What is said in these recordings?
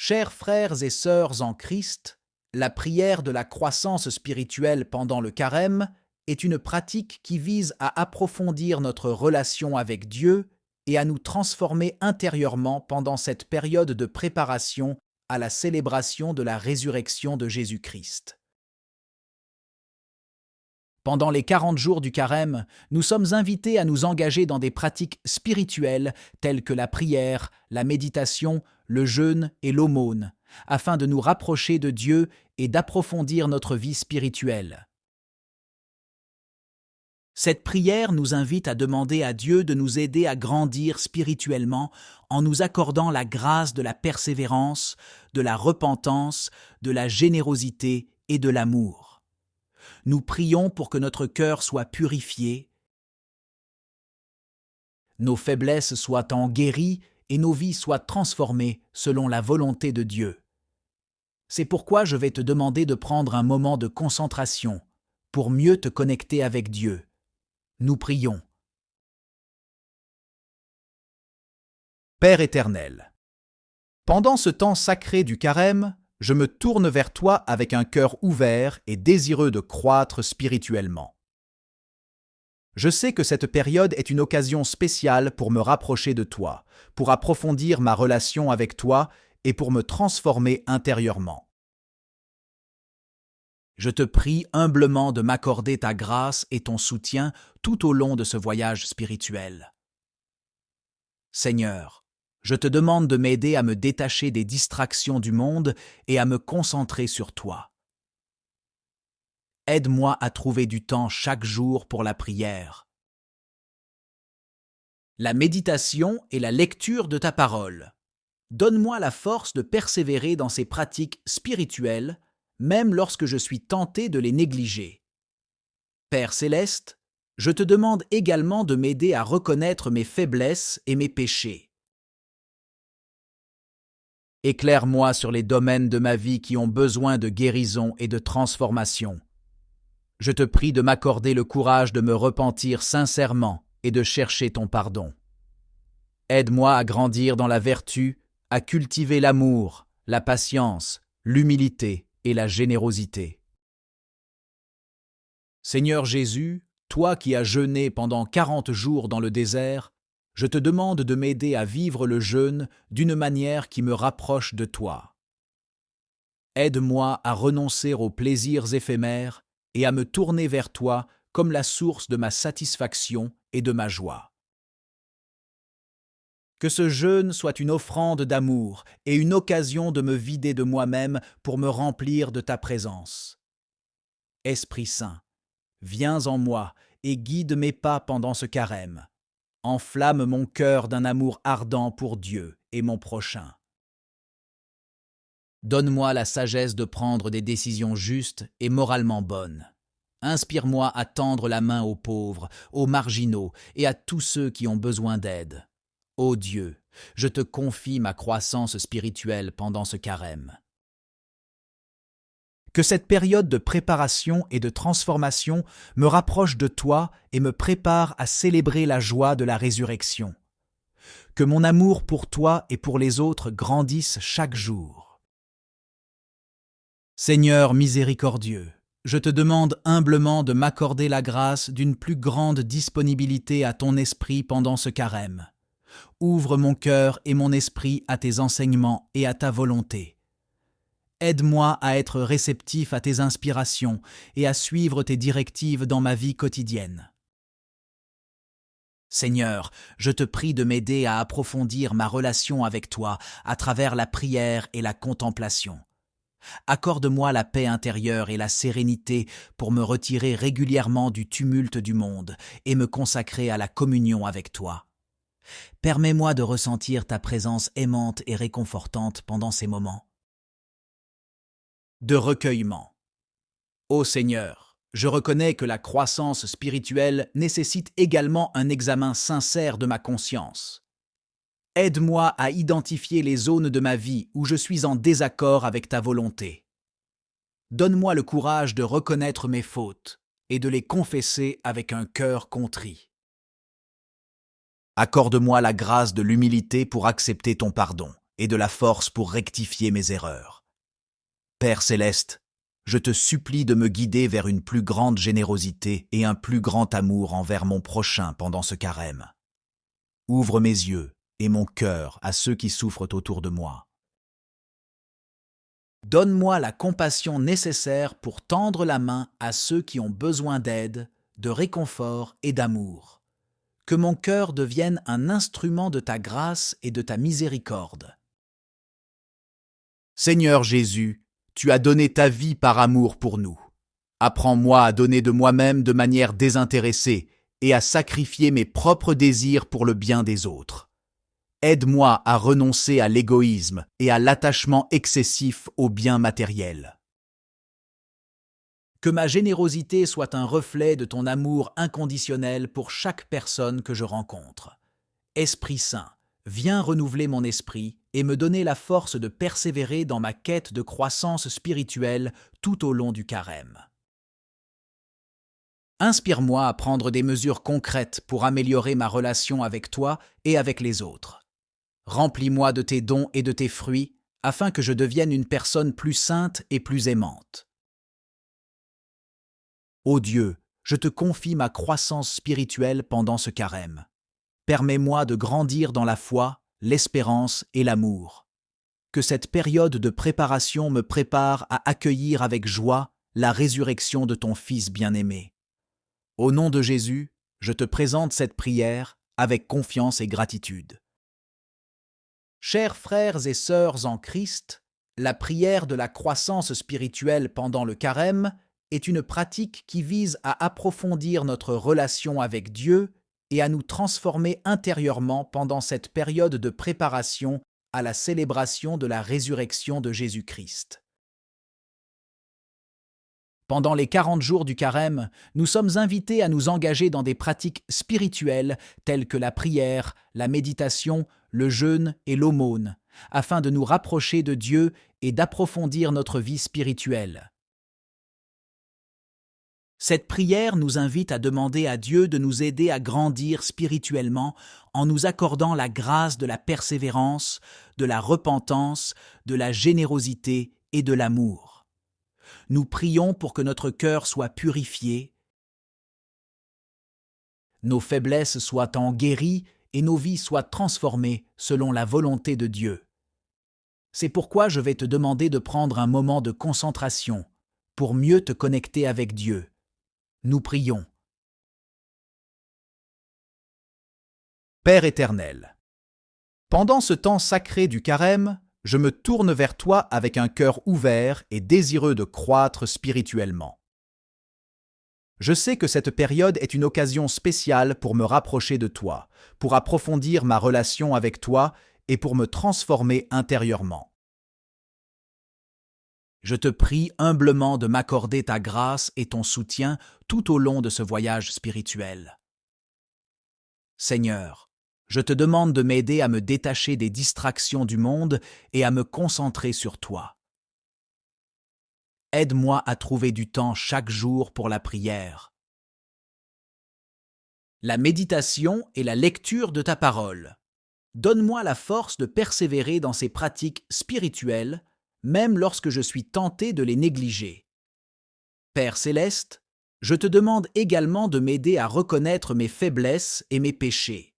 Chers frères et sœurs en Christ, la prière de la croissance spirituelle pendant le carême est une pratique qui vise à approfondir notre relation avec Dieu et à nous transformer intérieurement pendant cette période de préparation à la célébration de la résurrection de Jésus-Christ. Pendant les 40 jours du carême, nous sommes invités à nous engager dans des pratiques spirituelles telles que la prière, la méditation, le jeûne et l'aumône, afin de nous rapprocher de Dieu et d'approfondir notre vie spirituelle. Cette prière nous invite à demander à Dieu de nous aider à grandir spirituellement en nous accordant la grâce de la persévérance, de la repentance, de la générosité et de l'amour. Nous prions pour que notre cœur soit purifié, nos faiblesses soient en guéries et nos vies soient transformées selon la volonté de Dieu. C'est pourquoi je vais te demander de prendre un moment de concentration pour mieux te connecter avec Dieu. Nous prions. Père éternel, pendant ce temps sacré du carême, je me tourne vers toi avec un cœur ouvert et désireux de croître spirituellement. Je sais que cette période est une occasion spéciale pour me rapprocher de toi, pour approfondir ma relation avec toi et pour me transformer intérieurement. Je te prie humblement de m'accorder ta grâce et ton soutien tout au long de ce voyage spirituel. Seigneur, je te demande de m'aider à me détacher des distractions du monde et à me concentrer sur toi. Aide-moi à trouver du temps chaque jour pour la prière, la méditation et la lecture de ta parole. Donne-moi la force de persévérer dans ces pratiques spirituelles, même lorsque je suis tenté de les négliger. Père céleste, je te demande également de m'aider à reconnaître mes faiblesses et mes péchés. Éclaire-moi sur les domaines de ma vie qui ont besoin de guérison et de transformation. Je te prie de m'accorder le courage de me repentir sincèrement et de chercher ton pardon. Aide-moi à grandir dans la vertu, à cultiver l'amour, la patience, l'humilité et la générosité. Seigneur Jésus, toi qui as jeûné pendant 40 jours dans le désert, je te demande de m'aider à vivre le jeûne d'une manière qui me rapproche de toi. Aide-moi à renoncer aux plaisirs éphémères et à me tourner vers toi comme la source de ma satisfaction et de ma joie. Que ce jeûne soit une offrande d'amour et une occasion de me vider de moi-même pour me remplir de ta présence. Esprit Saint, viens en moi et guide mes pas pendant ce carême. Enflamme mon cœur d'un amour ardent pour Dieu et mon prochain. Donne-moi la sagesse de prendre des décisions justes et moralement bonnes. Inspire-moi à tendre la main aux pauvres, aux marginaux et à tous ceux qui ont besoin d'aide. Ô Dieu, je te confie ma croissance spirituelle pendant ce carême. Que cette période de préparation et de transformation me rapproche de toi et me prépare à célébrer la joie de la résurrection. Que mon amour pour toi et pour les autres grandisse chaque jour. Seigneur miséricordieux, je te demande humblement de m'accorder la grâce d'une plus grande disponibilité à ton esprit pendant ce carême. Ouvre mon cœur et mon esprit à tes enseignements et à ta volonté. Aide-moi à être réceptif à tes inspirations et à suivre tes directives dans ma vie quotidienne. Seigneur, je te prie de m'aider à approfondir ma relation avec toi à travers la prière et la contemplation. Accorde-moi la paix intérieure et la sérénité pour me retirer régulièrement du tumulte du monde et me consacrer à la communion avec toi. Permets-moi de ressentir ta présence aimante et réconfortante pendant ces moments de recueillement. Ô Seigneur, je reconnais que la croissance spirituelle nécessite également un examen sincère de ma conscience. Aide-moi à identifier les zones de ma vie où je suis en désaccord avec ta volonté. Donne-moi le courage de reconnaître mes fautes et de les confesser avec un cœur contrit. Accorde-moi la grâce de l'humilité pour accepter ton pardon et de la force pour rectifier mes erreurs. Père céleste, je te supplie de me guider vers une plus grande générosité et un plus grand amour envers mon prochain pendant ce carême. Ouvre mes yeux et mon cœur à ceux qui souffrent autour de moi. Donne-moi la compassion nécessaire pour tendre la main à ceux qui ont besoin d'aide, de réconfort et d'amour. Que mon cœur devienne un instrument de ta grâce et de ta miséricorde. Seigneur Jésus, tu as donné ta vie par amour pour nous. Apprends-moi à donner de moi-même de manière désintéressée et à sacrifier mes propres désirs pour le bien des autres. Aide-moi à renoncer à l'égoïsme et à l'attachement excessif aux biens matériels. Que ma générosité soit un reflet de ton amour inconditionnel pour chaque personne que je rencontre. Esprit Saint, viens renouveler mon esprit et me donner la force de persévérer dans ma quête de croissance spirituelle tout au long du carême. Inspire-moi à prendre des mesures concrètes pour améliorer ma relation avec toi et avec les autres. Remplis-moi de tes dons et de tes fruits, afin que je devienne une personne plus sainte et plus aimante. Ô Dieu, je te confie ma croissance spirituelle pendant ce carême. Permets-moi de grandir dans la foi, l'espérance et l'amour. Que cette période de préparation me prépare à accueillir avec joie la résurrection de ton Fils bien-aimé. Au nom de Jésus, je te présente cette prière avec confiance et gratitude. Chers frères et sœurs en Christ, la prière de la croissance spirituelle pendant le carême est une pratique qui vise à approfondir notre relation avec Dieu et à nous transformer intérieurement pendant cette période de préparation à la célébration de la résurrection de Jésus-Christ. Pendant les 40 jours du carême, nous sommes invités à nous engager dans des pratiques spirituelles telles que la prière, la méditation, le jeûne et l'aumône, afin de nous rapprocher de Dieu et d'approfondir notre vie spirituelle. Cette prière nous invite à demander à Dieu de nous aider à grandir spirituellement en nous accordant la grâce de la persévérance, de la repentance, de la générosité et de l'amour. Nous prions pour que notre cœur soit purifié, nos faiblesses soient en guéries et nos vies soient transformées selon la volonté de Dieu. C'est pourquoi je vais te demander de prendre un moment de concentration pour mieux te connecter avec Dieu. Nous prions. Père éternel, pendant ce temps sacré du carême, je me tourne vers toi avec un cœur ouvert et désireux de croître spirituellement. Je sais que cette période est une occasion spéciale pour me rapprocher de toi, pour approfondir ma relation avec toi et pour me transformer intérieurement. Je te prie humblement de m'accorder ta grâce et ton soutien tout au long de ce voyage spirituel. Seigneur, je te demande de m'aider à me détacher des distractions du monde et à me concentrer sur toi. Aide-moi à trouver du temps chaque jour pour la prière, la méditation et la lecture de ta parole. Donne-moi la force de persévérer dans ces pratiques spirituelles, même lorsque je suis tenté de les négliger. Père céleste, je te demande également de m'aider à reconnaître mes faiblesses et mes péchés.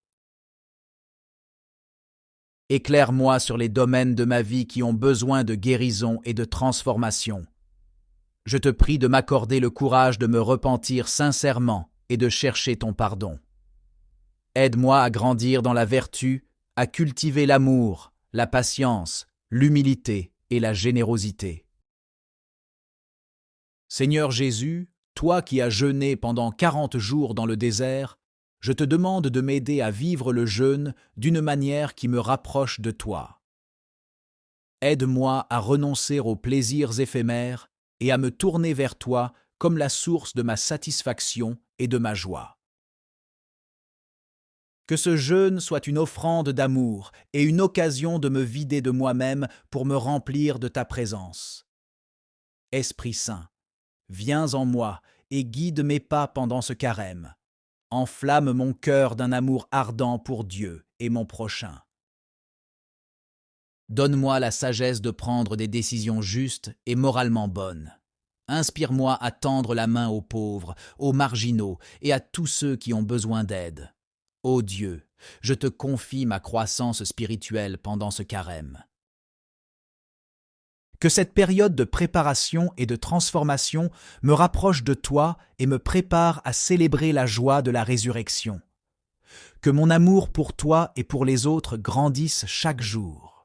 Éclaire-moi sur les domaines de ma vie qui ont besoin de guérison et de transformation. Je te prie de m'accorder le courage de me repentir sincèrement et de chercher ton pardon. Aide-moi à grandir dans la vertu, à cultiver l'amour, la patience, l'humilité et la générosité. Seigneur Jésus, toi qui as jeûné pendant 40 jours dans le désert, je te demande de m'aider à vivre le jeûne d'une manière qui me rapproche de toi. Aide-moi à renoncer aux plaisirs éphémères et à me tourner vers toi comme la source de ma satisfaction et de ma joie. Que ce jeûne soit une offrande d'amour et une occasion de me vider de moi-même pour me remplir de ta présence. Esprit Saint, viens en moi et guide mes pas pendant ce carême. Enflamme mon cœur d'un amour ardent pour Dieu et mon prochain. Donne-moi la sagesse de prendre des décisions justes et moralement bonnes. Inspire-moi à tendre la main aux pauvres, aux marginaux et à tous ceux qui ont besoin d'aide. Ô Dieu, je te confie ma croissance spirituelle pendant ce carême. Que cette période de préparation et de transformation me rapproche de toi et me prépare à célébrer la joie de la résurrection. Que mon amour pour toi et pour les autres grandisse chaque jour.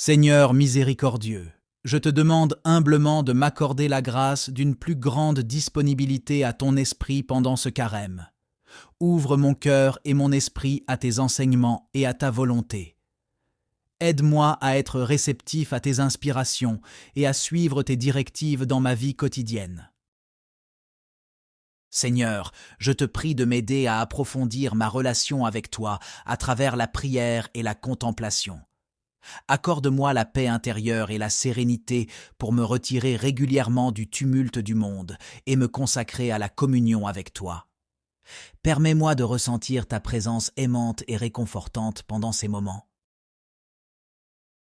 Seigneur miséricordieux, je te demande humblement de m'accorder la grâce d'une plus grande disponibilité à ton esprit pendant ce carême. Ouvre mon cœur et mon esprit à tes enseignements et à ta volonté. Aide-moi à être réceptif à tes inspirations et à suivre tes directives dans ma vie quotidienne. Seigneur, je te prie de m'aider à approfondir ma relation avec toi à travers la prière et la contemplation. Accorde-moi la paix intérieure et la sérénité pour me retirer régulièrement du tumulte du monde et me consacrer à la communion avec toi. Permets-moi de ressentir ta présence aimante et réconfortante pendant ces moments.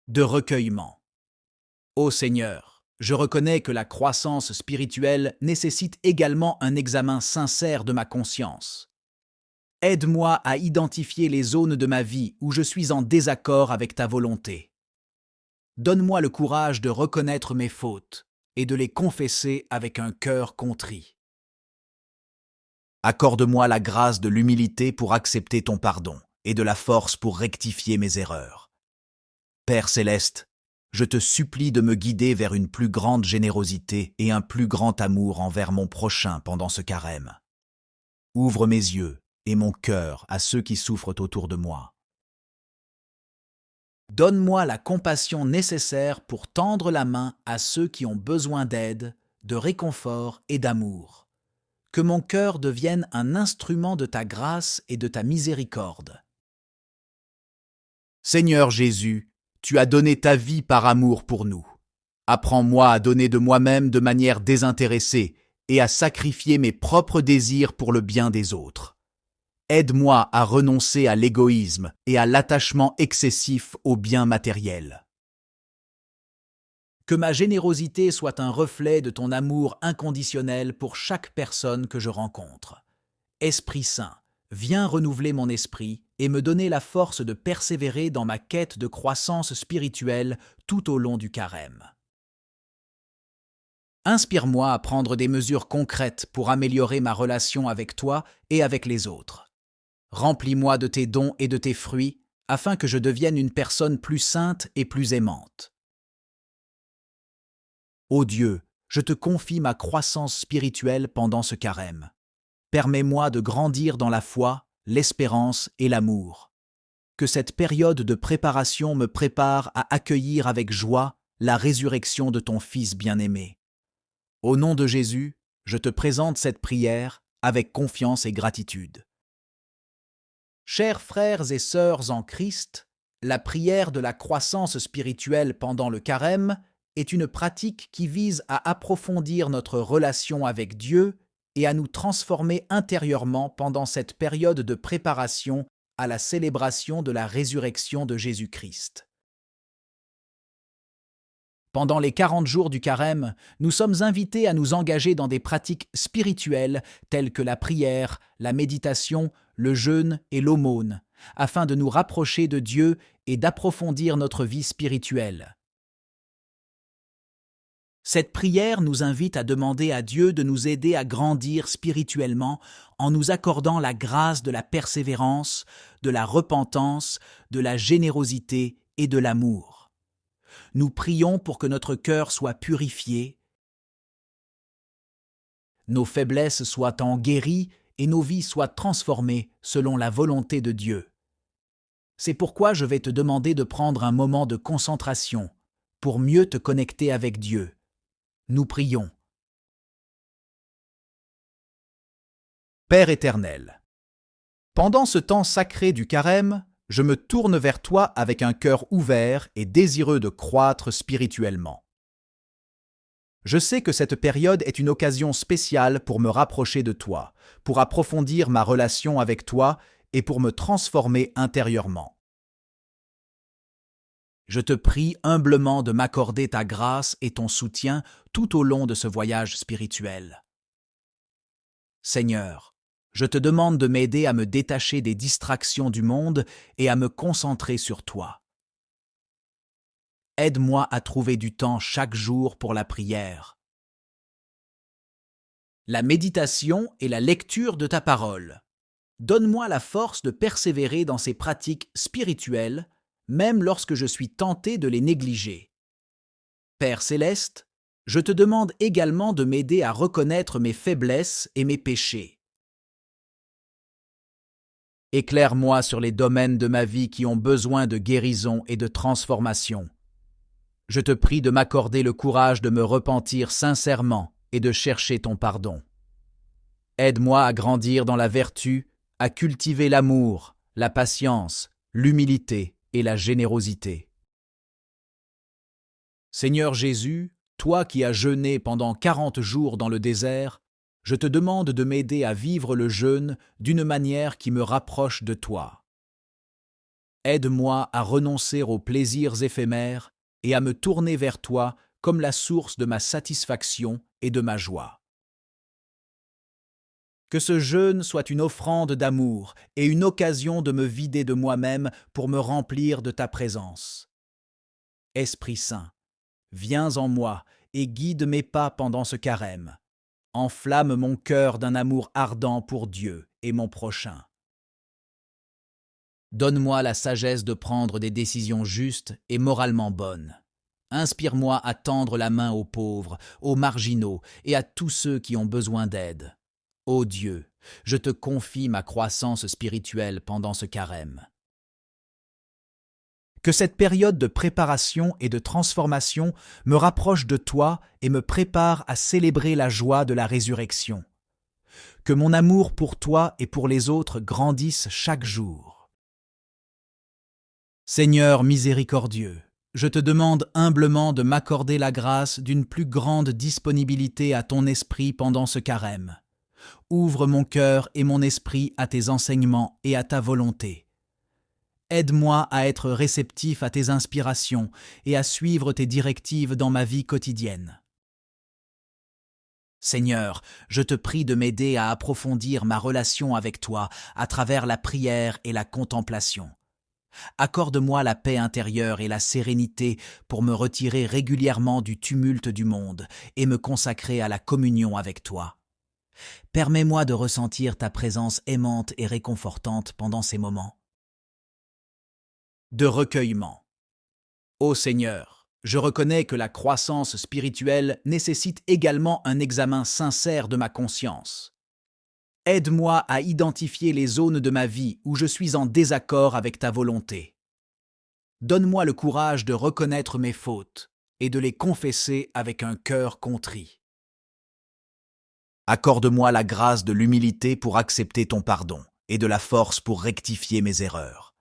De recueillement. Ô Seigneur, je reconnais que la croissance spirituelle nécessite également un examen sincère de ma conscience. Aide-moi à identifier les zones de ma vie où je suis en désaccord avec ta volonté. Donne-moi le courage de reconnaître mes fautes et de les confesser avec un cœur contrit. Accorde-moi la grâce de l'humilité pour accepter ton pardon et de la force pour rectifier mes erreurs. Père céleste, je te supplie de me guider vers une plus grande générosité et un plus grand amour envers mon prochain pendant ce carême. Ouvre mes yeux et mon cœur à ceux qui souffrent autour de moi. Donne-moi la compassion nécessaire pour tendre la main à ceux qui ont besoin d'aide, de réconfort et d'amour. Que mon cœur devienne un instrument de ta grâce et de ta miséricorde. Seigneur Jésus, tu as donné ta vie par amour pour nous. Apprends-moi à donner de moi-même de manière désintéressée et à sacrifier mes propres désirs pour le bien des autres. Aide-moi à renoncer à l'égoïsme et à l'attachement excessif aux biens matériels. Que ma générosité soit un reflet de ton amour inconditionnel pour chaque personne que je rencontre. Esprit Saint, viens renouveler mon esprit et me donner la force de persévérer dans ma quête de croissance spirituelle tout au long du carême. Inspire-moi à prendre des mesures concrètes pour améliorer ma relation avec toi et avec les autres. Remplis-moi de tes dons et de tes fruits, afin que je devienne une personne plus sainte et plus aimante. Ô Dieu, je te confie ma croissance spirituelle pendant ce carême. Permets-moi de grandir dans la foi, l'espérance et l'amour. Que cette période de préparation me prépare à accueillir avec joie la résurrection de ton Fils bien-aimé. Au nom de Jésus, je te présente cette prière avec confiance et gratitude. Chers frères et sœurs en Christ, la prière de la croissance spirituelle pendant le carême est une pratique qui vise à approfondir notre relation avec Dieu et à nous transformer intérieurement pendant cette période de préparation à la célébration de la résurrection de Jésus-Christ. Pendant les 40 jours du carême, nous sommes invités à nous engager dans des pratiques spirituelles telles que la prière, la méditation, le jeûne et l'aumône, afin de nous rapprocher de Dieu et d'approfondir notre vie spirituelle. Cette prière nous invite à demander à Dieu de nous aider à grandir spirituellement en nous accordant la grâce de la persévérance, de la repentance, de la générosité et de l'amour. Nous prions pour que notre cœur soit purifié, nos faiblesses soient en guéries et nos vies soient transformées selon la volonté de Dieu. C'est pourquoi je vais te demander de prendre un moment de concentration pour mieux te connecter avec Dieu. Nous prions. Père éternel, pendant ce temps sacré du carême, je me tourne vers toi avec un cœur ouvert et désireux de croître spirituellement. Je sais que cette période est une occasion spéciale pour me rapprocher de toi, pour approfondir ma relation avec toi et pour me transformer intérieurement. Je te prie humblement de m'accorder ta grâce et ton soutien tout au long de ce voyage spirituel. Seigneur, je te demande de m'aider à me détacher des distractions du monde et à me concentrer sur toi. Aide-moi à trouver du temps chaque jour pour la prière, la méditation et la lecture de ta parole. Donne-moi la force de persévérer dans ces pratiques spirituelles, même lorsque je suis tenté de les négliger. Père céleste, je te demande également de m'aider à reconnaître mes faiblesses et mes péchés. Éclaire-moi sur les domaines de ma vie qui ont besoin de guérison et de transformation. Je te prie de m'accorder le courage de me repentir sincèrement et de chercher ton pardon. Aide-moi à grandir dans la vertu, à cultiver l'amour, la patience, l'humilité et la générosité. Seigneur Jésus, toi qui as jeûné pendant 40 jours dans le désert, je te demande de m'aider à vivre le jeûne d'une manière qui me rapproche de toi. Aide-moi à renoncer aux plaisirs éphémères et à me tourner vers toi comme la source de ma satisfaction et de ma joie. Que ce jeûne soit une offrande d'amour et une occasion de me vider de moi-même pour me remplir de ta présence. Esprit Saint, viens en moi et guide mes pas pendant ce carême. Enflamme mon cœur d'un amour ardent pour Dieu et mon prochain. Donne-moi la sagesse de prendre des décisions justes et moralement bonnes. Inspire-moi à tendre la main aux pauvres, aux marginaux et à tous ceux qui ont besoin d'aide. Ô Dieu, je te confie ma croissance spirituelle pendant ce carême. Que cette période de préparation et de transformation me rapproche de toi et me prépare à célébrer la joie de la résurrection. Que mon amour pour toi et pour les autres grandisse chaque jour. Seigneur miséricordieux, je te demande humblement de m'accorder la grâce d'une plus grande disponibilité à ton esprit pendant ce carême. Ouvre mon cœur et mon esprit à tes enseignements et à ta volonté. Aide-moi à être réceptif à tes inspirations et à suivre tes directives dans ma vie quotidienne. Seigneur, je te prie de m'aider à approfondir ma relation avec toi à travers la prière et la contemplation. Accorde-moi la paix intérieure et la sérénité pour me retirer régulièrement du tumulte du monde et me consacrer à la communion avec toi. Permets-moi de ressentir ta présence aimante et réconfortante pendant ces moments de recueillement. Ô Seigneur, je reconnais que la croissance spirituelle nécessite également un examen sincère de ma conscience. Aide-moi à identifier les zones de ma vie où je suis en désaccord avec ta volonté. Donne-moi le courage de reconnaître mes fautes et de les confesser avec un cœur contrit. Accorde-moi la grâce de l'humilité pour accepter ton pardon et de la force pour rectifier mes erreurs.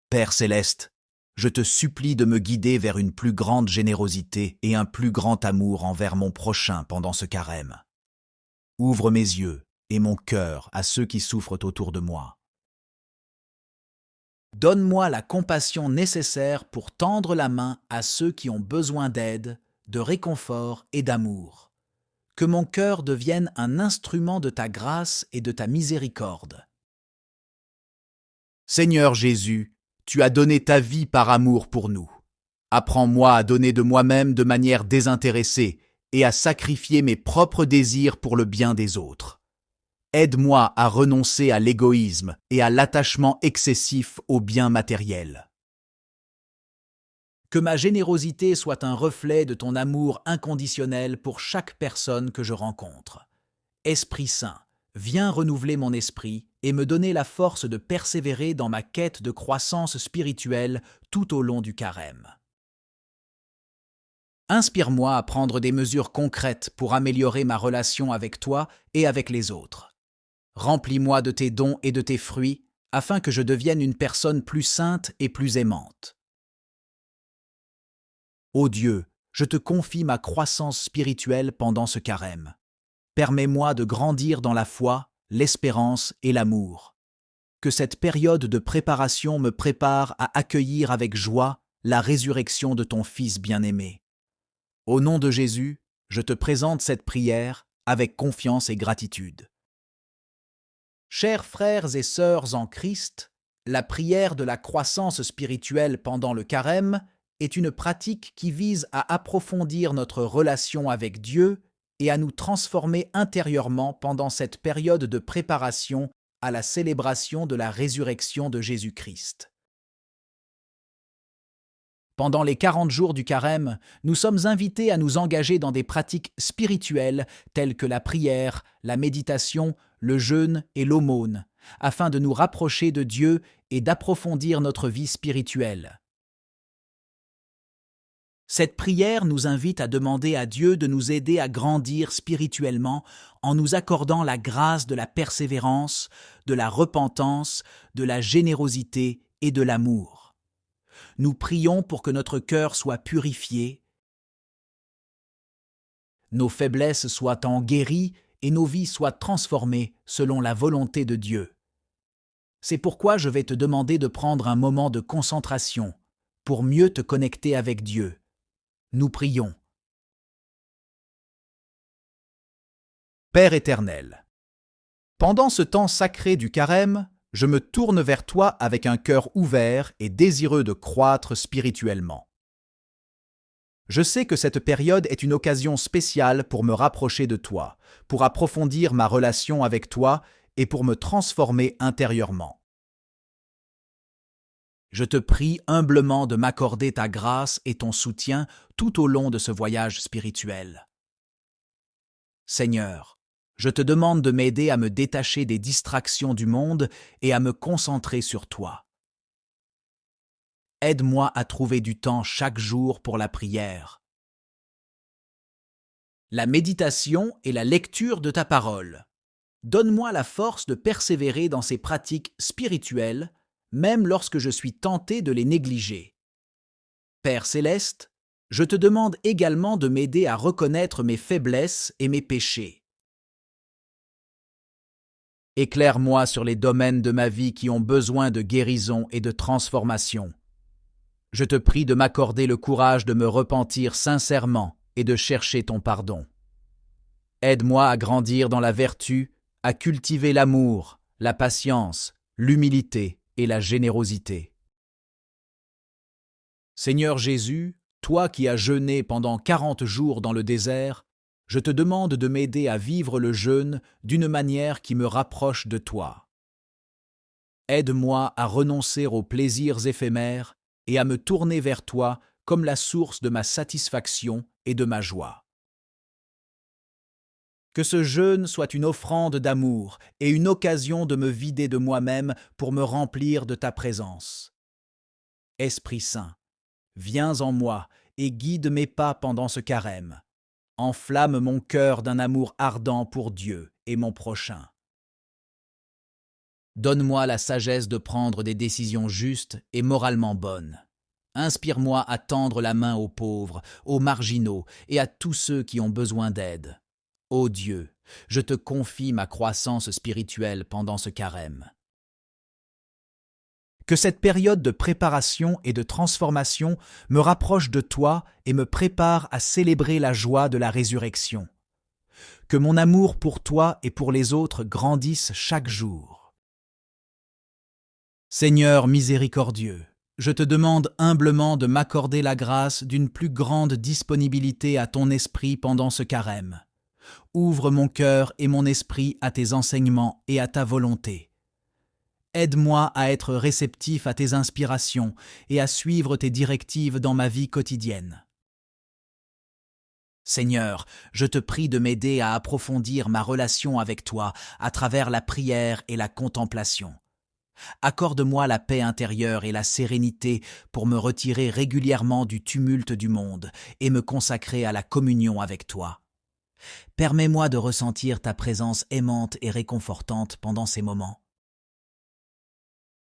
Père céleste, je te supplie de me guider vers une plus grande générosité et un plus grand amour envers mon prochain pendant ce carême. Ouvre mes yeux et mon cœur à ceux qui souffrent autour de moi. Donne-moi la compassion nécessaire pour tendre la main à ceux qui ont besoin d'aide, de réconfort et d'amour. Que mon cœur devienne un instrument de ta grâce et de ta miséricorde. Seigneur Jésus, tu as donné ta vie par amour pour nous. Apprends-moi à donner de moi-même de manière désintéressée et à sacrifier mes propres désirs pour le bien des autres. Aide-moi à renoncer à l'égoïsme et à l'attachement excessif aux biens matériels. Que ma générosité soit un reflet de ton amour inconditionnel pour chaque personne que je rencontre. Esprit Saint, viens renouveler mon esprit et me donner la force de persévérer dans ma quête de croissance spirituelle tout au long du carême. Inspire-moi à prendre des mesures concrètes pour améliorer ma relation avec toi et avec les autres. Remplis-moi de tes dons et de tes fruits, afin que je devienne une personne plus sainte et plus aimante. Ô Dieu, je te confie ma croissance spirituelle pendant ce carême. Permets-moi de grandir dans la foi, l'espérance et l'amour. Que cette période de préparation me prépare à accueillir avec joie la résurrection de ton Fils bien-aimé. Au nom de Jésus, je te présente cette prière avec confiance et gratitude. Chers frères et sœurs en Christ, la prière de la croissance spirituelle pendant le carême est une pratique qui vise à approfondir notre relation avec Dieu et à nous transformer intérieurement pendant cette période de préparation à la célébration de la résurrection de Jésus-Christ. Pendant les 40 jours du carême, nous sommes invités à nous engager dans des pratiques spirituelles telles que la prière, la méditation, le jeûne et l'aumône, afin de nous rapprocher de Dieu et d'approfondir notre vie spirituelle. Cette prière nous invite à demander à Dieu de nous aider à grandir spirituellement en nous accordant la grâce de la persévérance, de la repentance, de la générosité et de l'amour. Nous prions pour que notre cœur soit purifié, nos faiblesses soient en guéries et nos vies soient transformées selon la volonté de Dieu. C'est pourquoi je vais te demander de prendre un moment de concentration pour mieux te connecter avec Dieu. Nous prions. Père éternel, pendant ce temps sacré du carême, je me tourne vers toi avec un cœur ouvert et désireux de croître spirituellement. Je sais que cette période est une occasion spéciale pour me rapprocher de toi, pour approfondir ma relation avec toi et pour me transformer intérieurement. Je te prie humblement de m'accorder ta grâce et ton soutien tout au long de ce voyage spirituel. Seigneur, je te demande de m'aider à me détacher des distractions du monde et à me concentrer sur toi. Aide-moi à trouver du temps chaque jour pour la prière, la méditation et la lecture de ta parole. Donne-moi la force de persévérer dans ces pratiques spirituelles, même lorsque je suis tenté de les négliger. Père céleste, je te demande également de m'aider à reconnaître mes faiblesses et mes péchés. Éclaire-moi sur les domaines de ma vie qui ont besoin de guérison et de transformation. Je te prie de m'accorder le courage de me repentir sincèrement et de chercher ton pardon. Aide-moi à grandir dans la vertu, à cultiver l'amour, la patience, l'humilité et la générosité. Seigneur Jésus, toi qui as jeûné pendant 40 jours dans le désert, je te demande de m'aider à vivre le jeûne d'une manière qui me rapproche de toi. Aide-moi à renoncer aux plaisirs éphémères et à me tourner vers toi comme la source de ma satisfaction et de ma joie. Que ce jeûne soit une offrande d'amour et une occasion de me vider de moi-même pour me remplir de ta présence. Esprit Saint, viens en moi et guide mes pas pendant ce carême. Enflamme mon cœur d'un amour ardent pour Dieu et mon prochain. Donne-moi la sagesse de prendre des décisions justes et moralement bonnes. Inspire-moi à tendre la main aux pauvres, aux marginaux et à tous ceux qui ont besoin d'aide. Ô Dieu, je te confie ma croissance spirituelle pendant ce carême. Que cette période de préparation et de transformation me rapproche de toi et me prépare à célébrer la joie de la résurrection. Que mon amour pour toi et pour les autres grandisse chaque jour. Seigneur miséricordieux, je te demande humblement de m'accorder la grâce d'une plus grande disponibilité à ton esprit pendant ce carême. Ouvre mon cœur et mon esprit à tes enseignements et à ta volonté. Aide-moi à être réceptif à tes inspirations et à suivre tes directives dans ma vie quotidienne. Seigneur, je te prie de m'aider à approfondir ma relation avec toi à travers la prière et la contemplation. Accorde-moi la paix intérieure et la sérénité pour me retirer régulièrement du tumulte du monde et me consacrer à la communion avec toi. Permets-moi de ressentir ta présence aimante et réconfortante pendant ces moments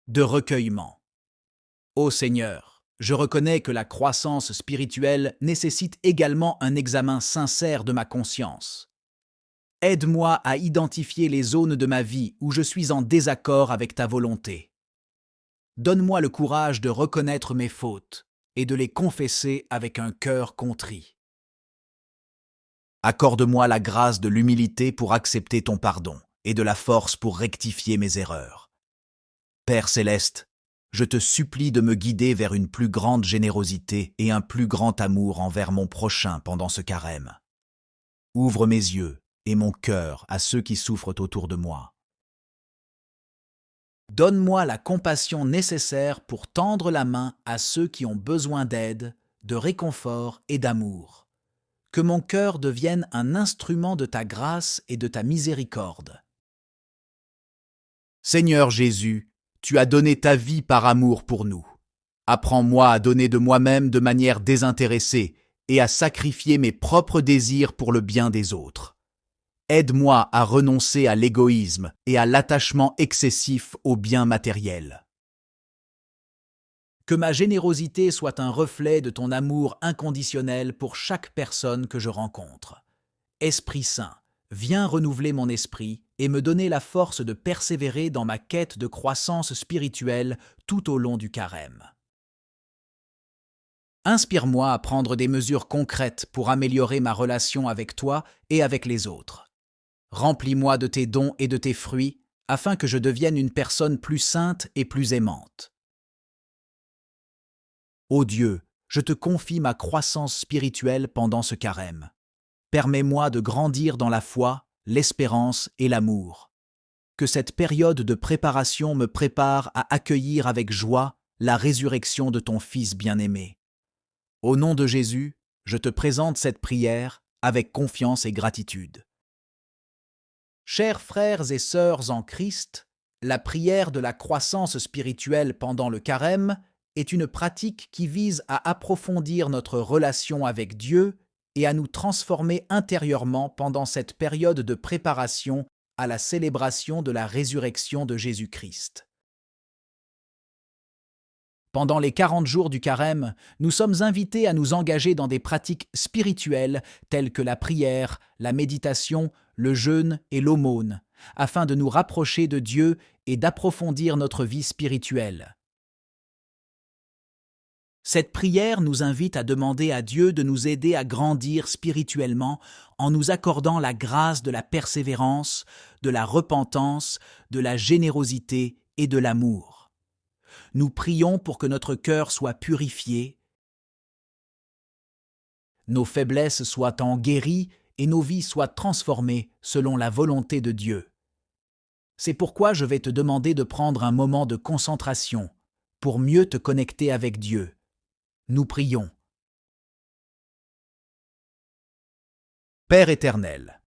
de recueillement. Ô Seigneur, je reconnais que la croissance spirituelle nécessite également un examen sincère de ma conscience. Aide-moi à identifier les zones de ma vie où je suis en désaccord avec ta volonté. Donne-moi le courage de reconnaître mes fautes et de les confesser avec un cœur contrit. Accorde-moi la grâce de l'humilité pour accepter ton pardon et de la force pour rectifier mes erreurs. Père céleste, je te supplie de me guider vers une plus grande générosité et un plus grand amour envers mon prochain pendant ce carême. Ouvre mes yeux et mon cœur à ceux qui souffrent autour de moi. Donne-moi la compassion nécessaire pour tendre la main à ceux qui ont besoin d'aide, de réconfort et d'amour. Que mon cœur devienne un instrument de ta grâce et de ta miséricorde. Seigneur Jésus, tu as donné ta vie par amour pour nous. Apprends-moi à donner de moi-même de manière désintéressée et à sacrifier mes propres désirs pour le bien des autres. Aide-moi à renoncer à l'égoïsme et à l'attachement excessif aux biens matériels. Que ma générosité soit un reflet de ton amour inconditionnel pour chaque personne que je rencontre. Esprit Saint, viens renouveler mon esprit et me donner la force de persévérer dans ma quête de croissance spirituelle tout au long du carême. Inspire-moi à prendre des mesures concrètes pour améliorer ma relation avec toi et avec les autres. Remplis-moi de tes dons et de tes fruits, afin que je devienne une personne plus sainte et plus aimante. Ô Dieu, je te confie ma croissance spirituelle pendant ce carême. Permets-moi de grandir dans la foi, l'espérance et l'amour. Que cette période de préparation me prépare à accueillir avec joie la résurrection de ton Fils bien-aimé. Au nom de Jésus, je te présente cette prière avec confiance et gratitude. Chers frères et sœurs en Christ, la prière de la croissance spirituelle pendant le carême est une pratique qui vise à approfondir notre relation avec Dieu et à nous transformer intérieurement pendant cette période de préparation à la célébration de la résurrection de Jésus-Christ. Pendant les 40 jours du carême, nous sommes invités à nous engager dans des pratiques spirituelles telles que la prière, la méditation, le jeûne et l'aumône, afin de nous rapprocher de Dieu et d'approfondir notre vie spirituelle. Cette prière nous invite à demander à Dieu de nous aider à grandir spirituellement en nous accordant la grâce de la persévérance, de la repentance, de la générosité et de l'amour. Nous prions pour que notre cœur soit purifié, nos faiblesses soient en guéries et nos vies soient transformées selon la volonté de Dieu. C'est pourquoi je vais te demander de prendre un moment de concentration pour mieux te connecter avec Dieu. Nous prions. Père éternel,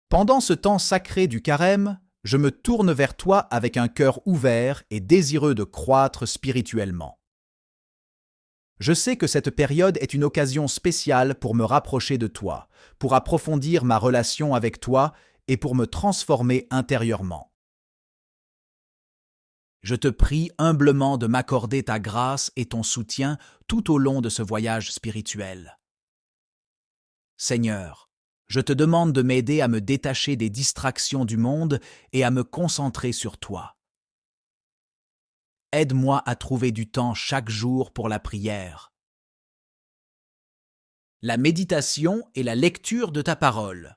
pendant ce temps sacré du carême, je me tourne vers toi avec un cœur ouvert et désireux de croître spirituellement. Je sais que cette période est une occasion spéciale pour me rapprocher de toi, pour approfondir ma relation avec toi et pour me transformer intérieurement. Je te prie humblement de m'accorder ta grâce et ton soutien tout au long de ce voyage spirituel. Seigneur, je te demande de m'aider à me détacher des distractions du monde et à me concentrer sur toi. Aide-moi à trouver du temps chaque jour pour la prière, la méditation et la lecture de ta parole.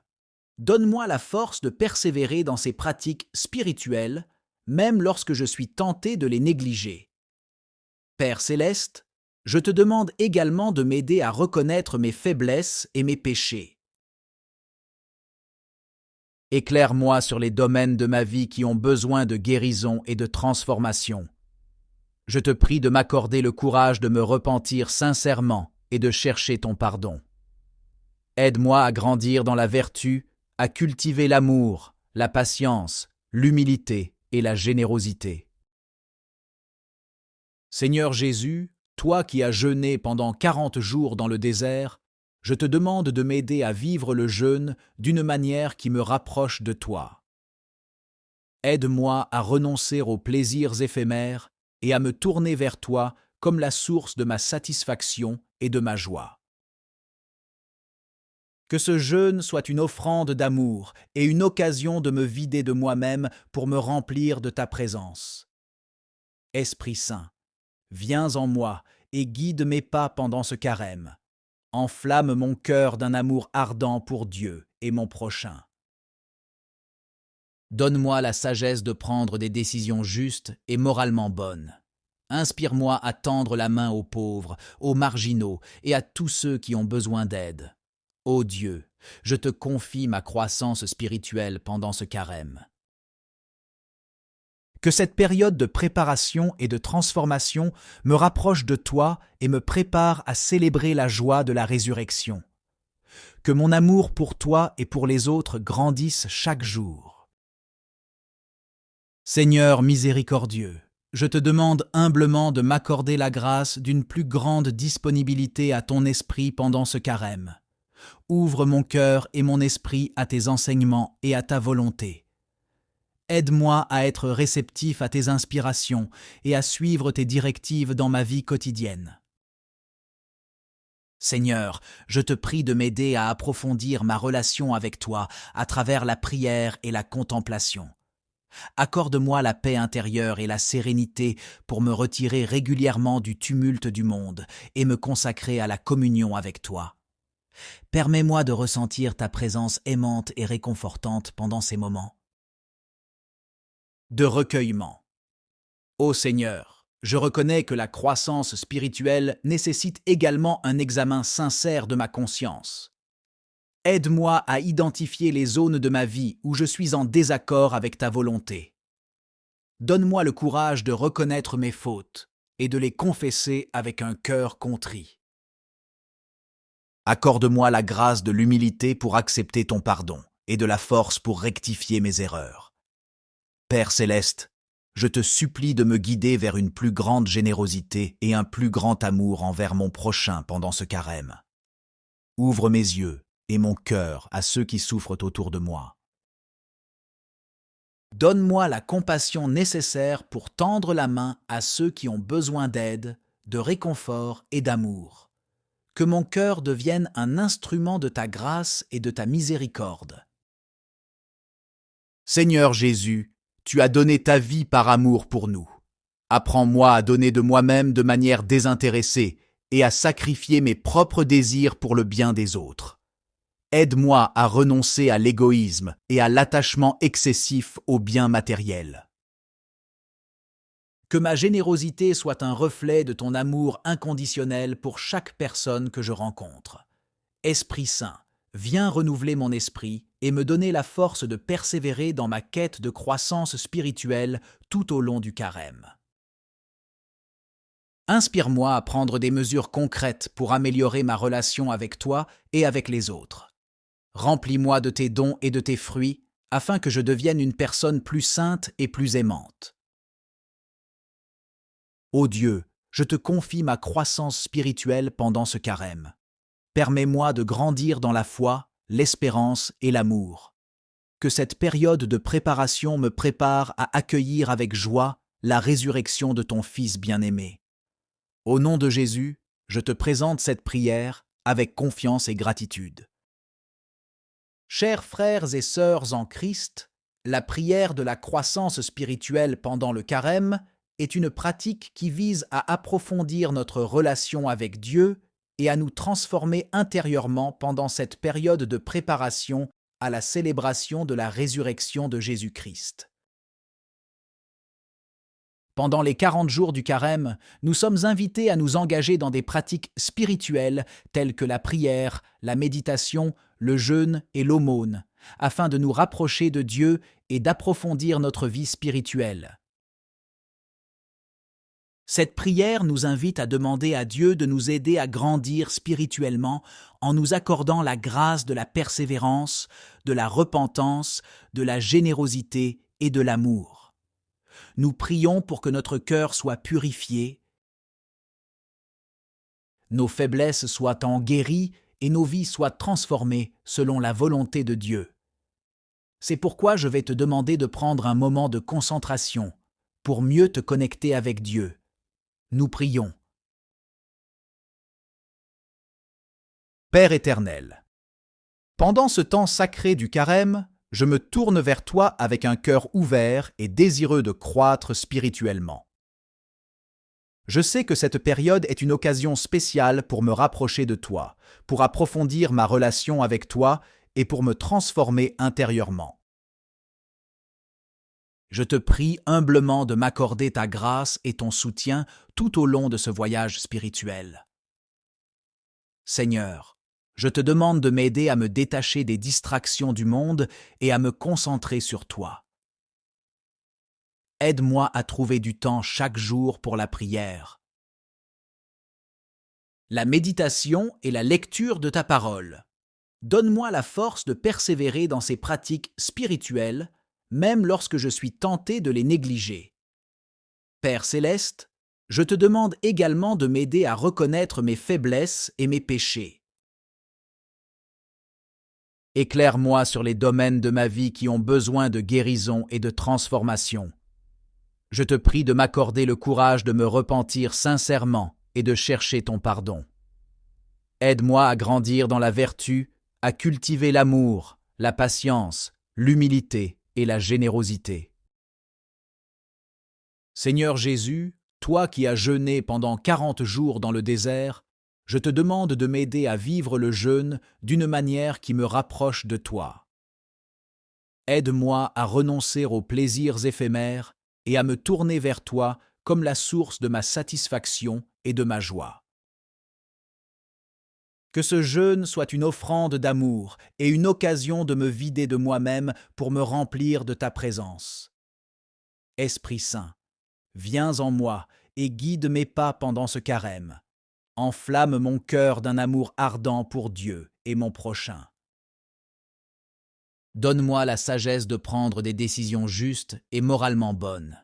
Donne-moi la force de persévérer dans ces pratiques spirituelles, même lorsque je suis tenté de les négliger. Père céleste, je te demande également de m'aider à reconnaître mes faiblesses et mes péchés. Éclaire-moi sur les domaines de ma vie qui ont besoin de guérison et de transformation. Je te prie de m'accorder le courage de me repentir sincèrement et de chercher ton pardon. Aide-moi à grandir dans la vertu, à cultiver l'amour, la patience, l'humilité et la générosité. Seigneur Jésus, toi qui as jeûné pendant 40 jours dans le désert, je te demande de m'aider à vivre le jeûne d'une manière qui me rapproche de toi. Aide-moi à renoncer aux plaisirs éphémères et à me tourner vers toi comme la source de ma satisfaction et de ma joie. Que ce jeûne soit une offrande d'amour et une occasion de me vider de moi-même pour me remplir de ta présence. Esprit Saint, viens en moi et guide mes pas pendant ce carême. Enflamme mon cœur d'un amour ardent pour Dieu et mon prochain. Donne-moi la sagesse de prendre des décisions justes et moralement bonnes. Inspire-moi à tendre la main aux pauvres, aux marginaux et à tous ceux qui ont besoin d'aide. Ô Dieu, je te confie ma croissance spirituelle pendant ce carême. Que cette période de préparation et de transformation me rapproche de toi et me prépare à célébrer la joie de la résurrection. Que mon amour pour toi et pour les autres grandisse chaque jour. Seigneur miséricordieux, je te demande humblement de m'accorder la grâce d'une plus grande disponibilité à ton esprit pendant ce carême. Ouvre mon cœur et mon esprit à tes enseignements et à ta volonté. Aide-moi à être réceptif à tes inspirations et à suivre tes directives dans ma vie quotidienne. Seigneur, je te prie de m'aider à approfondir ma relation avec toi à travers la prière et la contemplation. Accorde-moi la paix intérieure et la sérénité pour me retirer régulièrement du tumulte du monde et me consacrer à la communion avec toi. Permets-moi de ressentir ta présence aimante et réconfortante pendant ces moments. De recueillement. Ô Seigneur, je reconnais que la croissance spirituelle nécessite également un examen sincère de ma conscience. Aide-moi à identifier les zones de ma vie où je suis en désaccord avec ta volonté. Donne-moi le courage de reconnaître mes fautes et de les confesser avec un cœur contrit. Accorde-moi la grâce de l'humilité pour accepter ton pardon et de la force pour rectifier mes erreurs. Père céleste, je te supplie de me guider vers une plus grande générosité et un plus grand amour envers mon prochain pendant ce carême. Ouvre mes yeux et mon cœur à ceux qui souffrent autour de moi. Donne-moi la compassion nécessaire pour tendre la main à ceux qui ont besoin d'aide, de réconfort et d'amour. Que mon cœur devienne un instrument de ta grâce et de ta miséricorde. Seigneur Jésus, tu as donné ta vie par amour pour nous. Apprends-moi à donner de moi-même de manière désintéressée et à sacrifier mes propres désirs pour le bien des autres. Aide-moi à renoncer à l'égoïsme et à l'attachement excessif aux biens matériels. Que ma générosité soit un reflet de ton amour inconditionnel pour chaque personne que je rencontre. Esprit Saint, viens renouveler mon esprit et me donner la force de persévérer dans ma quête de croissance spirituelle tout au long du carême. Inspire-moi à prendre des mesures concrètes pour améliorer ma relation avec toi et avec les autres. Remplis-moi de tes dons et de tes fruits, afin que je devienne une personne plus sainte et plus aimante. Ô Dieu, je te confie ma croissance spirituelle pendant ce carême. Permets-moi de grandir dans la foi, l'espérance et l'amour. Que cette période de préparation me prépare à accueillir avec joie la résurrection de ton Fils bien-aimé. Au nom de Jésus, je te présente cette prière avec confiance et gratitude. Chers frères et sœurs en Christ, la prière de la croissance spirituelle pendant le carême est une pratique qui vise à approfondir notre relation avec Dieu et à nous transformer intérieurement pendant cette période de préparation à la célébration de la résurrection de Jésus-Christ. Pendant les 40 jours du carême, nous sommes invités à nous engager dans des pratiques spirituelles telles que la prière, la méditation, le jeûne et l'aumône, afin de nous rapprocher de Dieu et d'approfondir notre vie spirituelle. Cette prière nous invite à demander à Dieu de nous aider à grandir spirituellement en nous accordant la grâce de la persévérance, de la repentance, de la générosité et de l'amour. Nous prions pour que notre cœur soit purifié, nos faiblesses soient en guéries et nos vies soient transformées selon la volonté de Dieu. C'est pourquoi je vais te demander de prendre un moment de concentration pour mieux te connecter avec Dieu. Nous prions. Père éternel, pendant ce temps sacré du carême, je me tourne vers toi avec un cœur ouvert et désireux de croître spirituellement. Je sais que cette période est une occasion spéciale pour me rapprocher de toi, pour approfondir ma relation avec toi et pour me transformer intérieurement. Je te prie humblement de m'accorder ta grâce et ton soutien tout au long de ce voyage spirituel. Seigneur, je te demande de m'aider à me détacher des distractions du monde et à me concentrer sur toi. Aide-moi à trouver du temps chaque jour pour la prière, la méditation et la lecture de ta parole. Donne-moi la force de persévérer dans ces pratiques spirituelles, même lorsque je suis tenté de les négliger. Père céleste, je te demande également de m'aider à reconnaître mes faiblesses et mes péchés. Éclaire-moi sur les domaines de ma vie qui ont besoin de guérison et de transformation. Je te prie de m'accorder le courage de me repentir sincèrement et de chercher ton pardon. Aide-moi à grandir dans la vertu, à cultiver l'amour, la patience, l'humilité et la générosité. Seigneur Jésus, toi qui as jeûné pendant 40 jours dans le désert, je te demande de m'aider à vivre le jeûne d'une manière qui me rapproche de toi. Aide-moi à renoncer aux plaisirs éphémères et à me tourner vers toi comme la source de ma satisfaction et de ma joie. Que ce jeûne soit une offrande d'amour et une occasion de me vider de moi-même pour me remplir de ta présence. Esprit Saint, viens en moi et guide mes pas pendant ce carême. Enflamme mon cœur d'un amour ardent pour Dieu et mon prochain. Donne-moi la sagesse de prendre des décisions justes et moralement bonnes.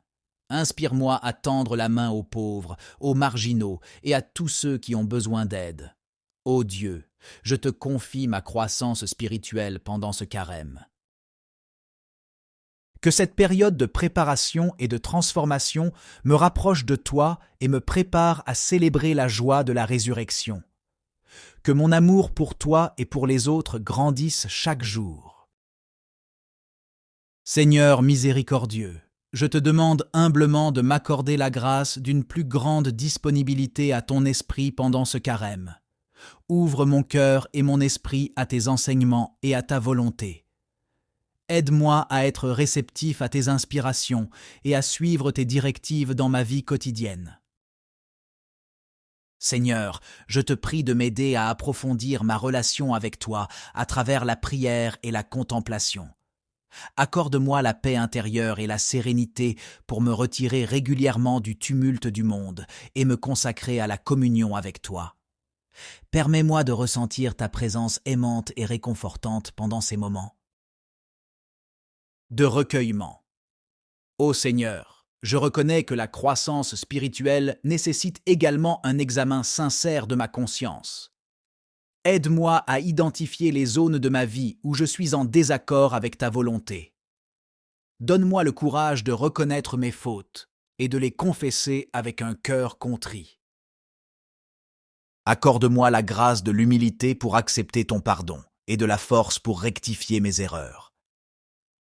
Inspire-moi à tendre la main aux pauvres, aux marginaux et à tous ceux qui ont besoin d'aide. Ô Dieu, je te confie ma croissance spirituelle pendant ce carême. Que cette période de préparation et de transformation me rapproche de toi et me prépare à célébrer la joie de la résurrection. Que mon amour pour toi et pour les autres grandisse chaque jour. Seigneur miséricordieux, je te demande humblement de m'accorder la grâce d'une plus grande disponibilité à ton esprit pendant ce carême. Ouvre mon cœur et mon esprit à tes enseignements et à ta volonté. Aide-moi à être réceptif à tes inspirations et à suivre tes directives dans ma vie quotidienne. Seigneur, je te prie de m'aider à approfondir ma relation avec toi à travers la prière et la contemplation. Accorde-moi la paix intérieure et la sérénité pour me retirer régulièrement du tumulte du monde et me consacrer à la communion avec toi. Permets-moi de ressentir ta présence aimante et réconfortante pendant ces moments de recueillement. Ô Seigneur, je reconnais que la croissance spirituelle nécessite également un examen sincère de ma conscience. Aide-moi à identifier les zones de ma vie où je suis en désaccord avec ta volonté. Donne-moi le courage de reconnaître mes fautes et de les confesser avec un cœur contrit. Accorde-moi la grâce de l'humilité pour accepter ton pardon et de la force pour rectifier mes erreurs.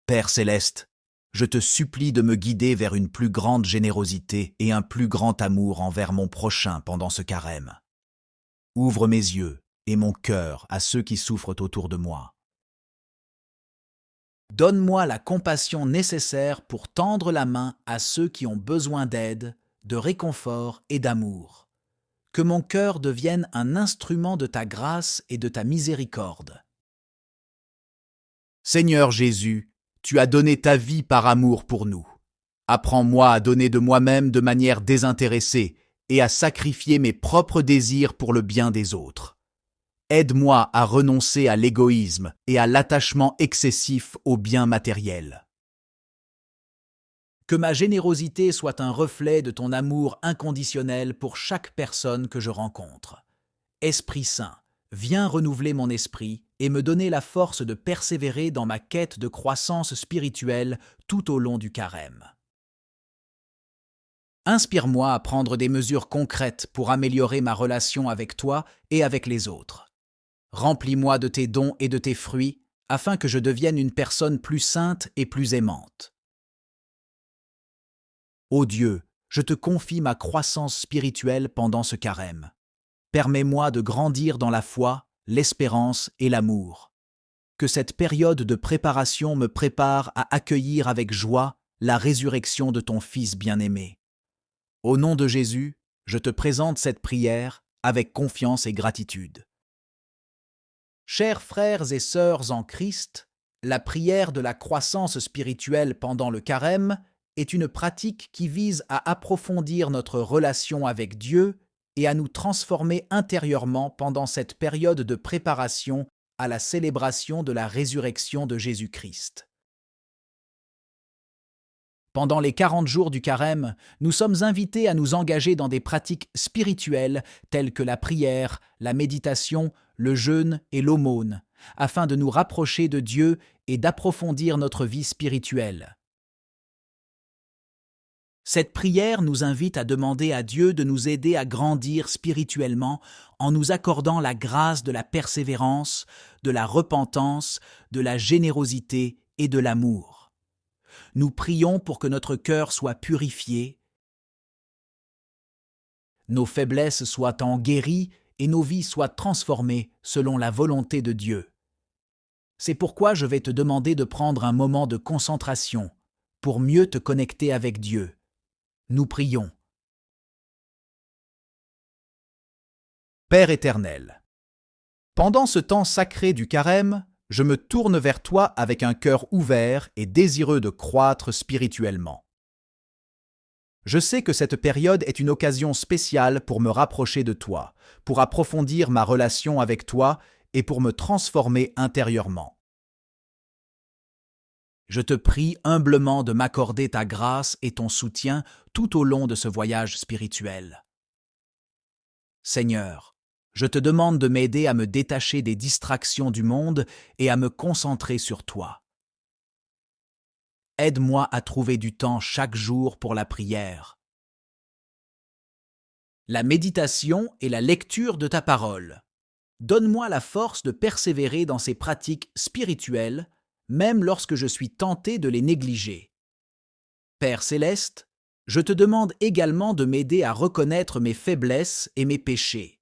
Père céleste, je te supplie de me guider vers une plus grande générosité et un plus grand amour envers mon prochain pendant ce carême. Ouvre mes yeux et mon cœur à ceux qui souffrent autour de moi. Donne-moi la compassion nécessaire pour tendre la main à ceux qui ont besoin d'aide, de réconfort et d'amour. Que mon cœur devienne un instrument de ta grâce et de ta miséricorde. Seigneur Jésus, tu as donné ta vie par amour pour nous. Apprends-moi à donner de moi-même de manière désintéressée et à sacrifier mes propres désirs pour le bien des autres. Aide-moi à renoncer à l'égoïsme et à l'attachement excessif aux biens matériels. Que ma générosité soit un reflet de ton amour inconditionnel pour chaque personne que je rencontre. Esprit Saint, viens renouveler mon esprit et me donner la force de persévérer dans ma quête de croissance spirituelle tout au long du carême. Inspire-moi à prendre des mesures concrètes pour améliorer ma relation avec toi et avec les autres. Remplis-moi de tes dons et de tes fruits, afin que je devienne une personne plus sainte et plus aimante. Ô Dieu, je te confie ma croissance spirituelle pendant ce carême. Permets-moi de grandir dans la foi, l'espérance et l'amour. Que cette période de préparation me prépare à accueillir avec joie la résurrection de ton Fils bien-aimé. Au nom de Jésus, je te présente cette prière avec confiance et gratitude. Chers frères et sœurs en Christ, la prière de la croissance spirituelle pendant le carême est une pratique qui vise à approfondir notre relation avec Dieu et à nous transformer intérieurement pendant cette période de préparation à la célébration de la résurrection de Jésus-Christ. Pendant les 40 jours du carême, nous sommes invités à nous engager dans des pratiques spirituelles telles que la prière, la méditation, le jeûne et l'aumône, afin de nous rapprocher de Dieu et d'approfondir notre vie spirituelle. Cette prière nous invite à demander à Dieu de nous aider à grandir spirituellement en nous accordant la grâce de la persévérance, de la repentance, de la générosité et de l'amour. Nous prions pour que notre cœur soit purifié, nos faiblesses soient en guéries et nos vies soient transformées selon la volonté de Dieu. C'est pourquoi je vais te demander de prendre un moment de concentration pour mieux te connecter avec Dieu. Nous prions. Père éternel, pendant ce temps sacré du carême, je me tourne vers toi avec un cœur ouvert et désireux de croître spirituellement. Je sais que cette période est une occasion spéciale pour me rapprocher de toi, pour approfondir ma relation avec toi et pour me transformer intérieurement. Je te prie humblement de m'accorder ta grâce et ton soutien tout au long de ce voyage spirituel. Seigneur, je te demande de m'aider à me détacher des distractions du monde et à me concentrer sur toi. Aide-moi à trouver du temps chaque jour pour la prière, la méditation et la lecture de ta parole. Donne-moi la force de persévérer dans ces pratiques spirituelles, même lorsque je suis tenté de les négliger. Père céleste, je te demande également de m'aider à reconnaître mes faiblesses et mes péchés.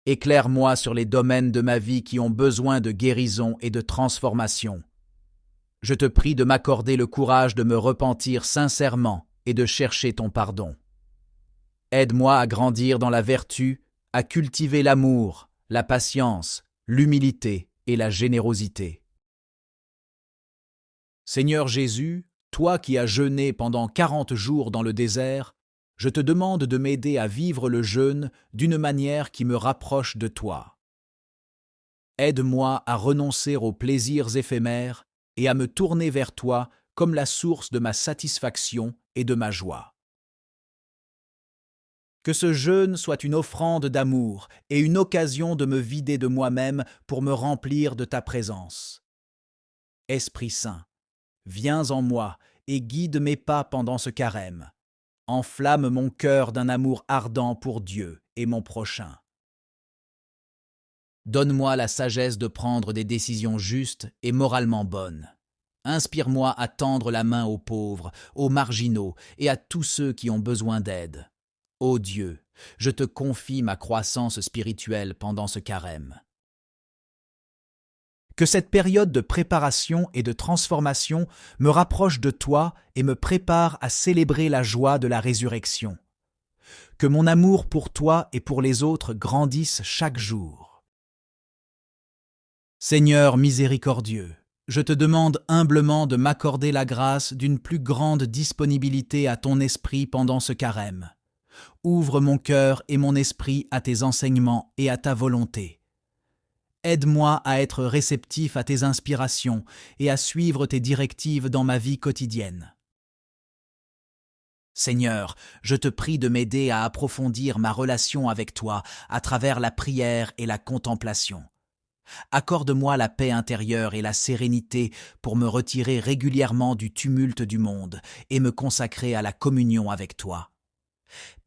Éclaire-moi sur les domaines de ma vie qui ont besoin de guérison et de transformation. Je te prie de m'accorder le courage de me repentir sincèrement et de chercher ton pardon. Aide-moi à grandir dans la vertu, à cultiver l'amour, la patience, l'humilité et la générosité. Seigneur Jésus, toi qui as jeûné pendant 40 jours dans le désert, je te demande de m'aider à vivre le jeûne d'une manière qui me rapproche de toi. Aide-moi à renoncer aux plaisirs éphémères et à me tourner vers toi comme la source de ma satisfaction et de ma joie. Que ce jeûne soit une offrande d'amour et une occasion de me vider de moi-même pour me remplir de ta présence. Esprit Saint, viens en moi et guide mes pas pendant ce carême. Enflamme mon cœur d'un amour ardent pour Dieu et mon prochain. Donne-moi la sagesse de prendre des décisions justes et moralement bonnes. Inspire-moi à tendre la main aux pauvres, aux marginaux et à tous ceux qui ont besoin d'aide. Ô Dieu, je te confie ma croissance spirituelle pendant ce carême. Que cette période de préparation et de transformation me rapproche de toi et me prépare à célébrer la joie de la résurrection. Que mon amour pour toi et pour les autres grandisse chaque jour. Seigneur miséricordieux, je te demande humblement de m'accorder la grâce d'une plus grande disponibilité à ton esprit pendant ce carême. Ouvre mon cœur et mon esprit à tes enseignements et à ta volonté. Aide-moi à être réceptif à tes inspirations et à suivre tes directives dans ma vie quotidienne. Seigneur, je te prie de m'aider à approfondir ma relation avec toi à travers la prière et la contemplation. Accorde-moi la paix intérieure et la sérénité pour me retirer régulièrement du tumulte du monde et me consacrer à la communion avec toi.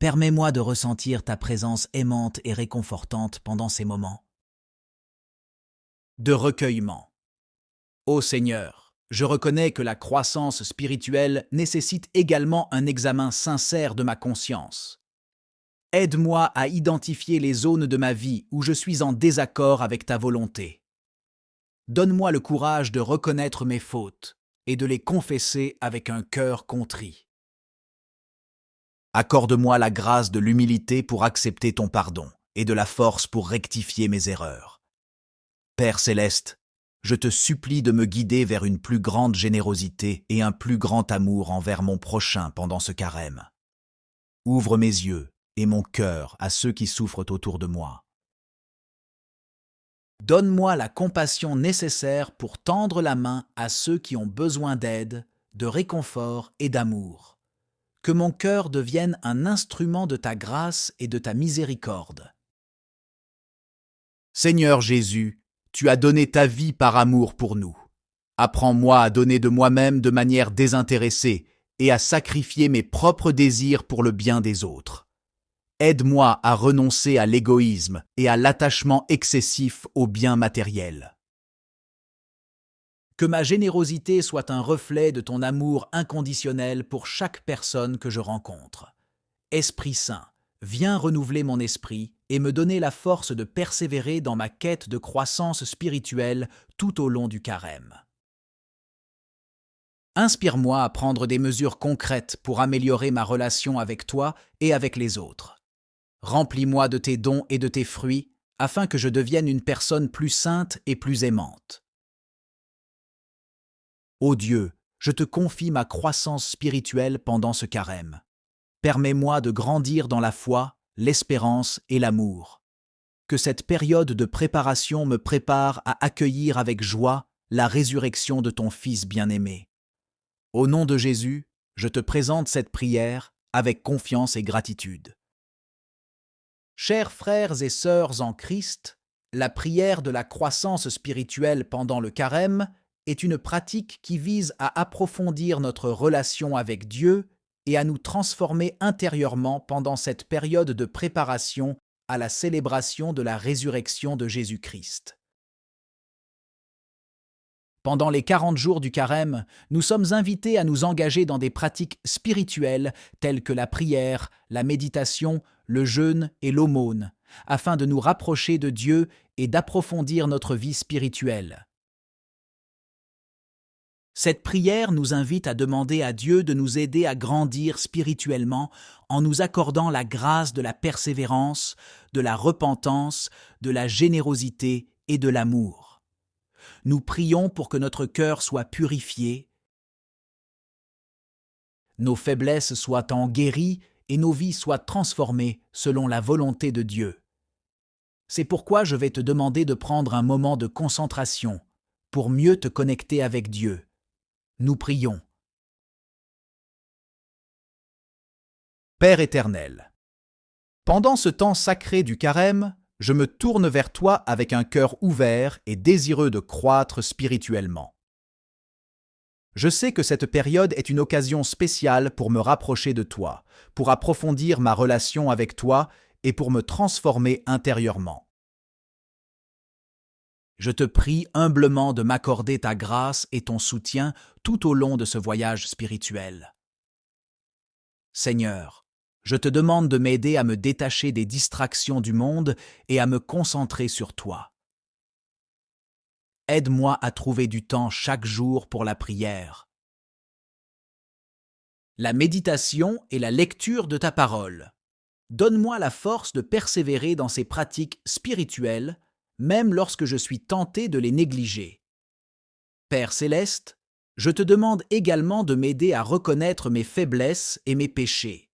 Permets-moi de ressentir ta présence aimante et réconfortante pendant ces moments de recueillement. Ô Seigneur, je reconnais que la croissance spirituelle nécessite également un examen sincère de ma conscience. Aide-moi à identifier les zones de ma vie où je suis en désaccord avec ta volonté. Donne-moi le courage de reconnaître mes fautes et de les confesser avec un cœur contrit. Accorde-moi la grâce de l'humilité pour accepter ton pardon et de la force pour rectifier mes erreurs. Père céleste, je te supplie de me guider vers une plus grande générosité et un plus grand amour envers mon prochain pendant ce carême. Ouvre mes yeux et mon cœur à ceux qui souffrent autour de moi. Donne-moi la compassion nécessaire pour tendre la main à ceux qui ont besoin d'aide, de réconfort et d'amour. Que mon cœur devienne un instrument de ta grâce et de ta miséricorde. Seigneur Jésus, tu as donné ta vie par amour pour nous. Apprends-moi à donner de moi-même de manière désintéressée et à sacrifier mes propres désirs pour le bien des autres. Aide-moi à renoncer à l'égoïsme et à l'attachement excessif aux biens matériels. Que ma générosité soit un reflet de ton amour inconditionnel pour chaque personne que je rencontre. Esprit Saint, viens renouveler mon esprit et me donner la force de persévérer dans ma quête de croissance spirituelle tout au long du carême. Inspire-moi à prendre des mesures concrètes pour améliorer ma relation avec toi et avec les autres. Remplis-moi de tes dons et de tes fruits, afin que je devienne une personne plus sainte et plus aimante. Ô Dieu, je te confie ma croissance spirituelle pendant ce carême. Permets-moi de grandir dans la foi, l'espérance et l'amour. Que cette période de préparation me prépare à accueillir avec joie la résurrection de ton Fils bien-aimé. Au nom de Jésus, je te présente cette prière avec confiance et gratitude. Chers frères et sœurs en Christ, la prière de la croissance spirituelle pendant le carême est une pratique qui vise à approfondir notre relation avec Dieu et à nous transformer intérieurement pendant cette période de préparation à la célébration de la résurrection de Jésus-Christ. Pendant les 40 jours du carême, nous sommes invités à nous engager dans des pratiques spirituelles telles que la prière, la méditation, le jeûne et l'aumône, afin de nous rapprocher de Dieu et d'approfondir notre vie spirituelle. Cette prière nous invite à demander à Dieu de nous aider à grandir spirituellement en nous accordant la grâce de la persévérance, de la repentance, de la générosité et de l'amour. Nous prions pour que notre cœur soit purifié, nos faiblesses soient en guéries et nos vies soient transformées selon la volonté de Dieu. C'est pourquoi je vais te demander de prendre un moment de concentration pour mieux te connecter avec Dieu. Nous prions. Père éternel, pendant ce temps sacré du carême, je me tourne vers toi avec un cœur ouvert et désireux de croître spirituellement. Je sais que cette période est une occasion spéciale pour me rapprocher de toi, pour approfondir ma relation avec toi et pour me transformer intérieurement. Je te prie humblement de m'accorder ta grâce et ton soutien tout au long de ce voyage spirituel. Seigneur, je te demande de m'aider à me détacher des distractions du monde et à me concentrer sur toi. Aide-moi à trouver du temps chaque jour pour la prière, la méditation et la lecture de ta parole. Donne-moi la force de persévérer dans ces pratiques spirituelles, même lorsque je suis tenté de les négliger. Père céleste, je te demande également de m'aider à reconnaître mes faiblesses et mes péchés.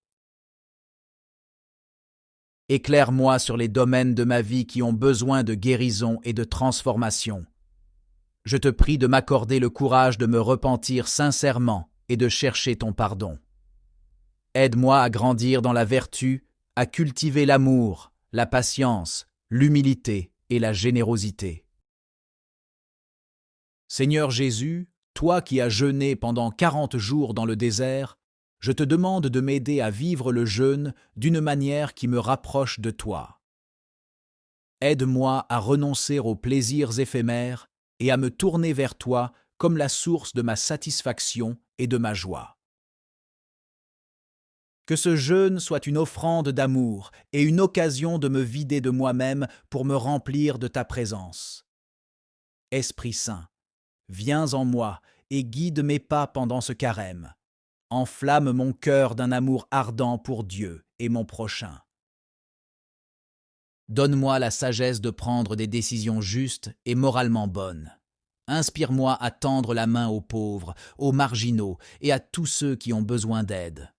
Éclaire-moi sur les domaines de ma vie qui ont besoin de guérison et de transformation. Je te prie de m'accorder le courage de me repentir sincèrement et de chercher ton pardon. Aide-moi à grandir dans la vertu, à cultiver l'amour, la patience, l'humilité et la générosité. Seigneur Jésus, toi qui as jeûné pendant 40 jours dans le désert, je te demande de m'aider à vivre le jeûne d'une manière qui me rapproche de toi. Aide-moi à renoncer aux plaisirs éphémères et à me tourner vers toi comme la source de ma satisfaction et de ma joie. Que ce jeûne soit une offrande d'amour et une occasion de me vider de moi-même pour me remplir de ta présence. Esprit Saint, viens en moi et guide mes pas pendant ce carême. Enflamme mon cœur d'un amour ardent pour Dieu et mon prochain. Donne-moi la sagesse de prendre des décisions justes et moralement bonnes. Inspire-moi à tendre la main aux pauvres, aux marginaux et à tous ceux qui ont besoin d'aide.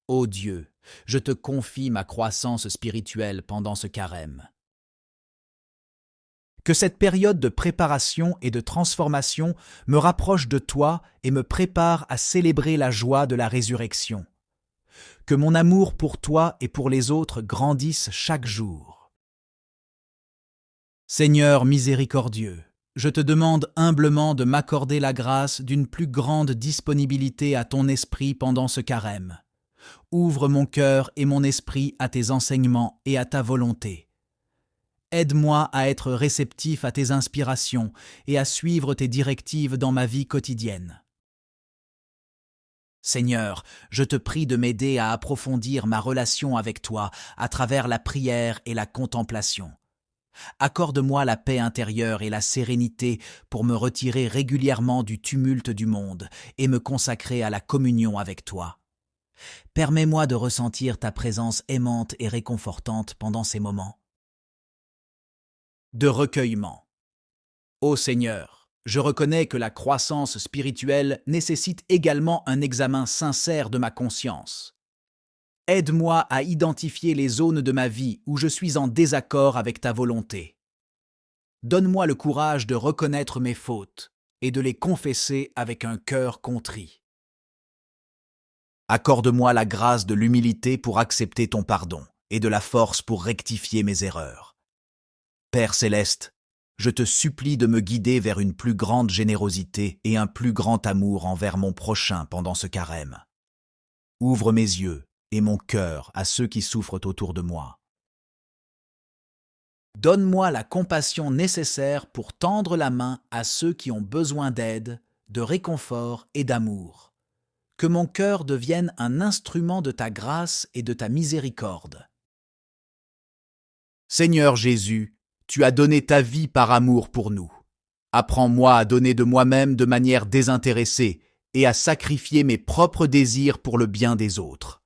Ô Dieu, je te confie ma croissance spirituelle pendant ce carême. Que cette période de préparation et de transformation me rapproche de toi et me prépare à célébrer la joie de la résurrection. Que mon amour pour toi et pour les autres grandisse chaque jour. Seigneur miséricordieux, je te demande humblement de m'accorder la grâce d'une plus grande disponibilité à ton esprit pendant ce carême. Ouvre mon cœur et mon esprit à tes enseignements et à ta volonté. Aide-moi à être réceptif à tes inspirations et à suivre tes directives dans ma vie quotidienne. Seigneur, je te prie de m'aider à approfondir ma relation avec toi à travers la prière et la contemplation. Accorde-moi la paix intérieure et la sérénité pour me retirer régulièrement du tumulte du monde et me consacrer à la communion avec toi. Permets-moi de ressentir ta présence aimante et réconfortante pendant ces moments. De recueillement. Ô Seigneur, je reconnais que la croissance spirituelle nécessite également un examen sincère de ma conscience. Aide-moi à identifier les zones de ma vie où je suis en désaccord avec ta volonté. Donne-moi le courage de reconnaître mes fautes et de les confesser avec un cœur contrit. Accorde-moi la grâce de l'humilité pour accepter ton pardon et de la force pour rectifier mes erreurs. Père céleste, je te supplie de me guider vers une plus grande générosité et un plus grand amour envers mon prochain pendant ce carême. Ouvre mes yeux et mon cœur à ceux qui souffrent autour de moi. Donne-moi la compassion nécessaire pour tendre la main à ceux qui ont besoin d'aide, de réconfort et d'amour. Que mon cœur devienne un instrument de ta grâce et de ta miséricorde. Seigneur Jésus, tu as donné ta vie par amour pour nous. Apprends-moi à donner de moi-même de manière désintéressée et à sacrifier mes propres désirs pour le bien des autres.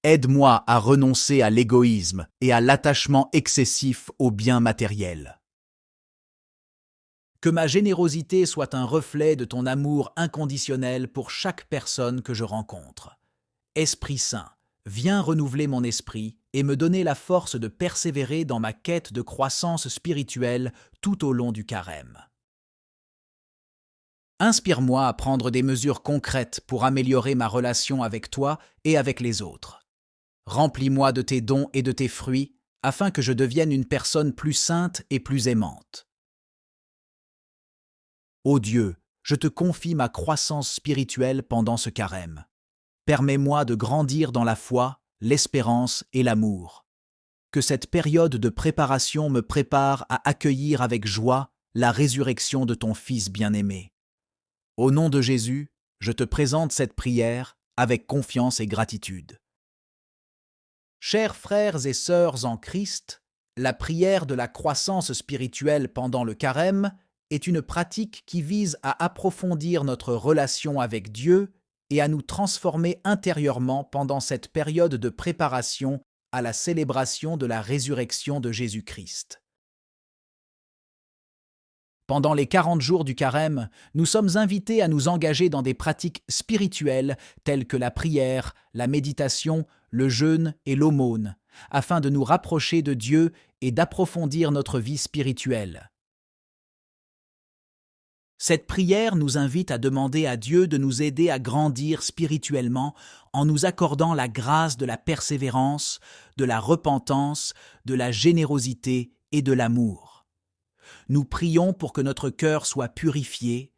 Aide-moi à renoncer à l'égoïsme et à l'attachement excessif aux biens matériels. Que ma générosité soit un reflet de ton amour inconditionnel pour chaque personne que je rencontre. Esprit Saint, viens renouveler mon esprit et me donner la force de persévérer dans ma quête de croissance spirituelle tout au long du carême. Inspire-moi à prendre des mesures concrètes pour améliorer ma relation avec toi et avec les autres. Remplis-moi de tes dons et de tes fruits, afin que je devienne une personne plus sainte et plus aimante. Ô Dieu, je te confie ma croissance spirituelle pendant ce carême. Permets-moi de grandir dans la foi, l'espérance et l'amour. Que cette période de préparation me prépare à accueillir avec joie la résurrection de ton Fils bien-aimé. Au nom de Jésus, je te présente cette prière avec confiance et gratitude. Chers frères et sœurs en Christ, la prière de la croissance spirituelle pendant le carême est une pratique qui vise à approfondir notre relation avec Dieu et à nous transformer intérieurement pendant cette période de préparation à la célébration de la résurrection de Jésus-Christ. Pendant les 40 jours du carême, nous sommes invités à nous engager dans des pratiques spirituelles telles que la prière, la méditation, le jeûne et l'aumône, afin de nous rapprocher de Dieu et d'approfondir notre vie spirituelle. Cette prière nous invite à demander à Dieu de nous aider à grandir spirituellement en nous accordant la grâce de la persévérance, de la repentance, de la générosité et de l'amour. Nous prions pour que notre cœur soit purifié,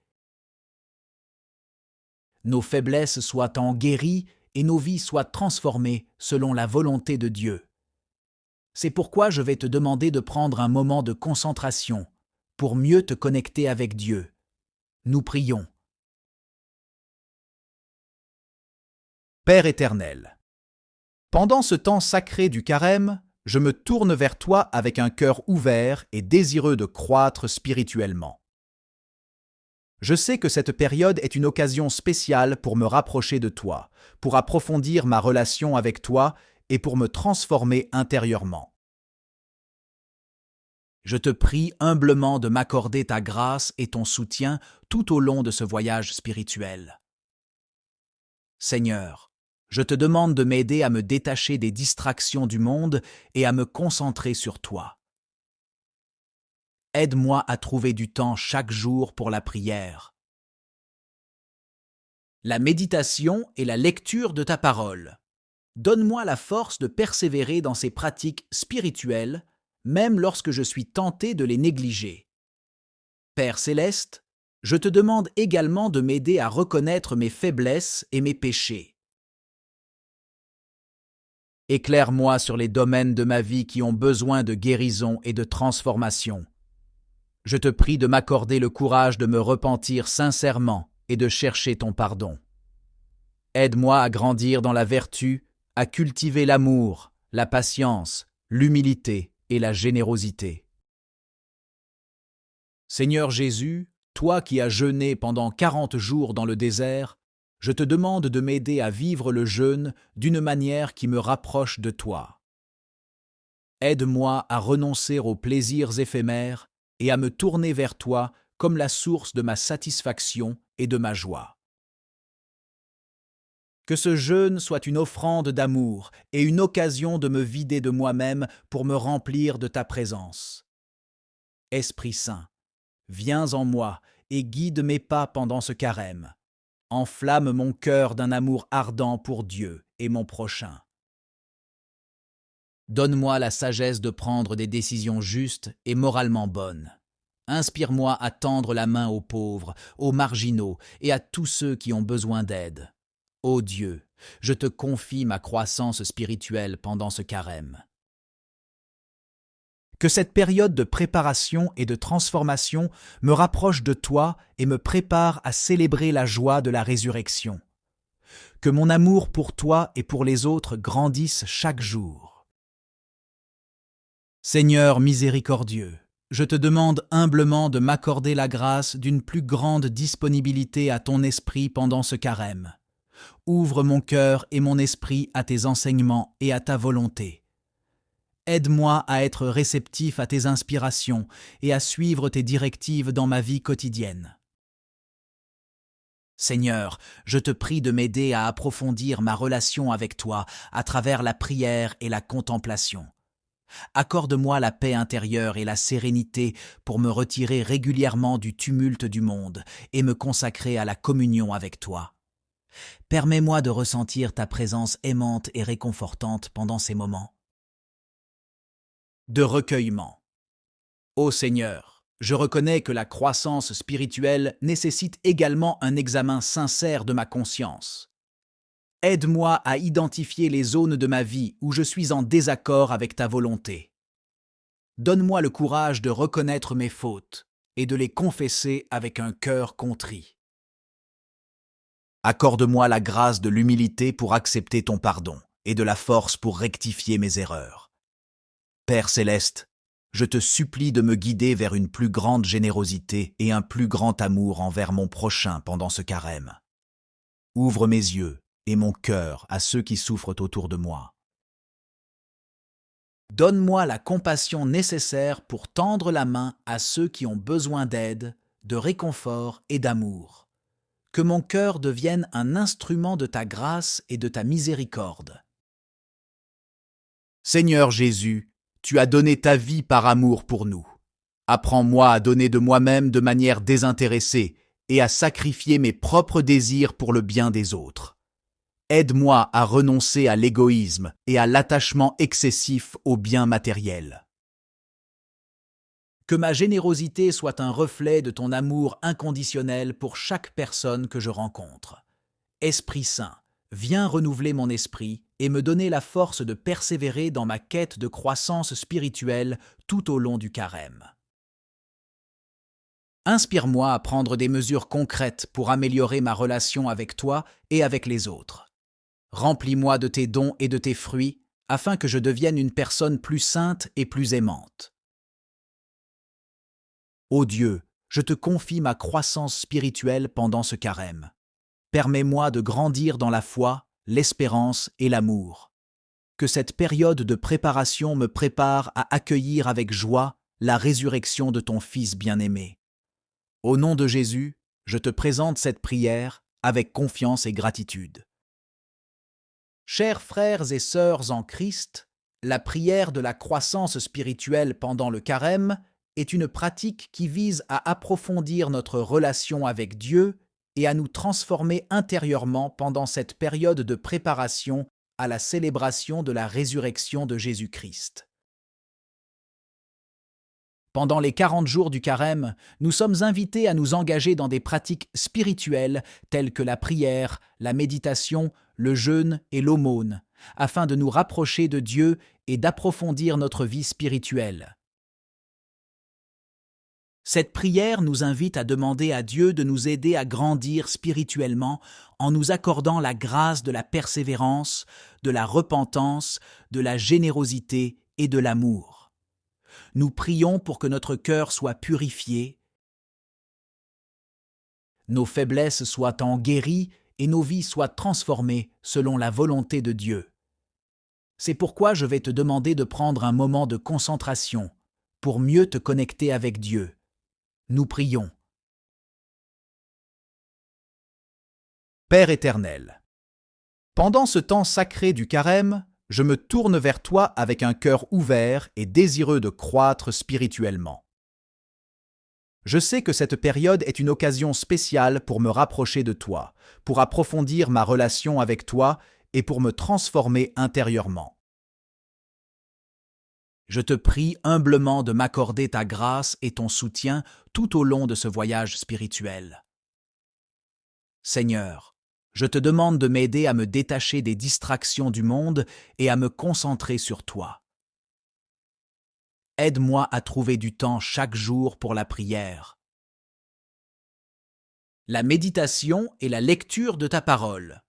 nos faiblesses soient en guéries et nos vies soient transformées selon la volonté de Dieu. C'est pourquoi je vais te demander de prendre un moment de concentration pour mieux te connecter avec Dieu. Nous prions. Père éternel, pendant ce temps sacré du carême, je me tourne vers toi avec un cœur ouvert et désireux de croître spirituellement. Je sais que cette période est une occasion spéciale pour me rapprocher de toi, pour approfondir ma relation avec toi et pour me transformer intérieurement. Je te prie humblement de m'accorder ta grâce et ton soutien tout au long de ce voyage spirituel. Seigneur, je te demande de m'aider à me détacher des distractions du monde et à me concentrer sur toi. Aide-moi à trouver du temps chaque jour pour la prière, la méditation et la lecture de ta parole. Donne-moi la force de persévérer dans ces pratiques spirituelles, même lorsque je suis tenté de les négliger. Père céleste, je te demande également de m'aider à reconnaître mes faiblesses et mes péchés. Éclaire-moi sur les domaines de ma vie qui ont besoin de guérison et de transformation. Je te prie de m'accorder le courage de me repentir sincèrement et de chercher ton pardon. Aide-moi à grandir dans la vertu, à cultiver l'amour, la patience, l'humilité et la générosité. Seigneur Jésus, toi qui as jeûné pendant 40 jours dans le désert, je te demande de m'aider à vivre le jeûne d'une manière qui me rapproche de toi. Aide-moi à renoncer aux plaisirs éphémères et à me tourner vers toi comme la source de ma satisfaction et de ma joie. Que ce jeûne soit une offrande d'amour et une occasion de me vider de moi-même pour me remplir de ta présence. Esprit Saint, viens en moi et guide mes pas pendant ce carême. Enflamme mon cœur d'un amour ardent pour Dieu et mon prochain. Donne-moi la sagesse de prendre des décisions justes et moralement bonnes. Inspire-moi à tendre la main aux pauvres, aux marginaux et à tous ceux qui ont besoin d'aide. Ô Dieu, je te confie ma croissance spirituelle pendant ce carême. Que cette période de préparation et de transformation me rapproche de toi et me prépare à célébrer la joie de la résurrection. Que mon amour pour toi et pour les autres grandisse chaque jour. Seigneur miséricordieux, je te demande humblement de m'accorder la grâce d'une plus grande disponibilité à ton esprit pendant ce carême. Ouvre mon cœur et mon esprit à tes enseignements et à ta volonté. Aide-moi à être réceptif à tes inspirations et à suivre tes directives dans ma vie quotidienne. Seigneur, je te prie de m'aider à approfondir ma relation avec toi à travers la prière et la contemplation. Accorde-moi la paix intérieure et la sérénité pour me retirer régulièrement du tumulte du monde et me consacrer à la communion avec toi. Permets-moi de ressentir ta présence aimante et réconfortante pendant ces moments de recueillement. Ô Seigneur, je reconnais que la croissance spirituelle nécessite également un examen sincère de ma conscience. Aide-moi à identifier les zones de ma vie où je suis en désaccord avec ta volonté. Donne-moi le courage de reconnaître mes fautes et de les confesser avec un cœur contrit. Accorde-moi la grâce de l'humilité pour accepter ton pardon et de la force pour rectifier mes erreurs. Père céleste, je te supplie de me guider vers une plus grande générosité et un plus grand amour envers mon prochain pendant ce carême. Ouvre mes yeux et mon cœur à ceux qui souffrent autour de moi. Donne-moi la compassion nécessaire pour tendre la main à ceux qui ont besoin d'aide, de réconfort et d'amour. Que mon cœur devienne un instrument de ta grâce et de ta miséricorde. Seigneur Jésus, tu as donné ta vie par amour pour nous. Apprends-moi à donner de moi-même de manière désintéressée et à sacrifier mes propres désirs pour le bien des autres. Aide-moi à renoncer à l'égoïsme et à l'attachement excessif aux biens matériels. Que ma générosité soit un reflet de ton amour inconditionnel pour chaque personne que je rencontre. Esprit Saint, viens renouveler mon esprit et me donner la force de persévérer dans ma quête de croissance spirituelle tout au long du carême. Inspire-moi à prendre des mesures concrètes pour améliorer ma relation avec toi et avec les autres. Remplis-moi de tes dons et de tes fruits, afin que je devienne une personne plus sainte et plus aimante. Ô Dieu, je te confie ma croissance spirituelle pendant ce carême. Permets-moi de grandir dans la foi, l'espérance et l'amour. Que cette période de préparation me prépare à accueillir avec joie la résurrection de ton Fils bien-aimé. Au nom de Jésus, je te présente cette prière avec confiance et gratitude. Chers frères et sœurs en Christ, la prière de la croissance spirituelle pendant le carême est une pratique qui vise à approfondir notre relation avec Dieu et à nous transformer intérieurement pendant cette période de préparation à la célébration de la résurrection de Jésus-Christ. Pendant les 40 jours du carême, nous sommes invités à nous engager dans des pratiques spirituelles telles que la prière, la méditation, le jeûne et l'aumône, afin de nous rapprocher de Dieu et d'approfondir notre vie spirituelle. Cette prière nous invite à demander à Dieu de nous aider à grandir spirituellement en nous accordant la grâce de la persévérance, de la repentance, de la générosité et de l'amour. Nous prions pour que notre cœur soit purifié, nos faiblesses soient en guéries et nos vies soient transformées selon la volonté de Dieu. C'est pourquoi je vais te demander de prendre un moment de concentration pour mieux te connecter avec Dieu. Nous prions. Père éternel, pendant ce temps sacré du carême, je me tourne vers toi avec un cœur ouvert et désireux de croître spirituellement. Je sais que cette période est une occasion spéciale pour me rapprocher de toi, pour approfondir ma relation avec toi et pour me transformer intérieurement. Je te prie humblement de m'accorder ta grâce et ton soutien tout au long de ce voyage spirituel. Seigneur, je te demande de m'aider à me détacher des distractions du monde et à me concentrer sur toi. Aide-moi à trouver du temps chaque jour pour la prière, la méditation et la lecture de ta parole.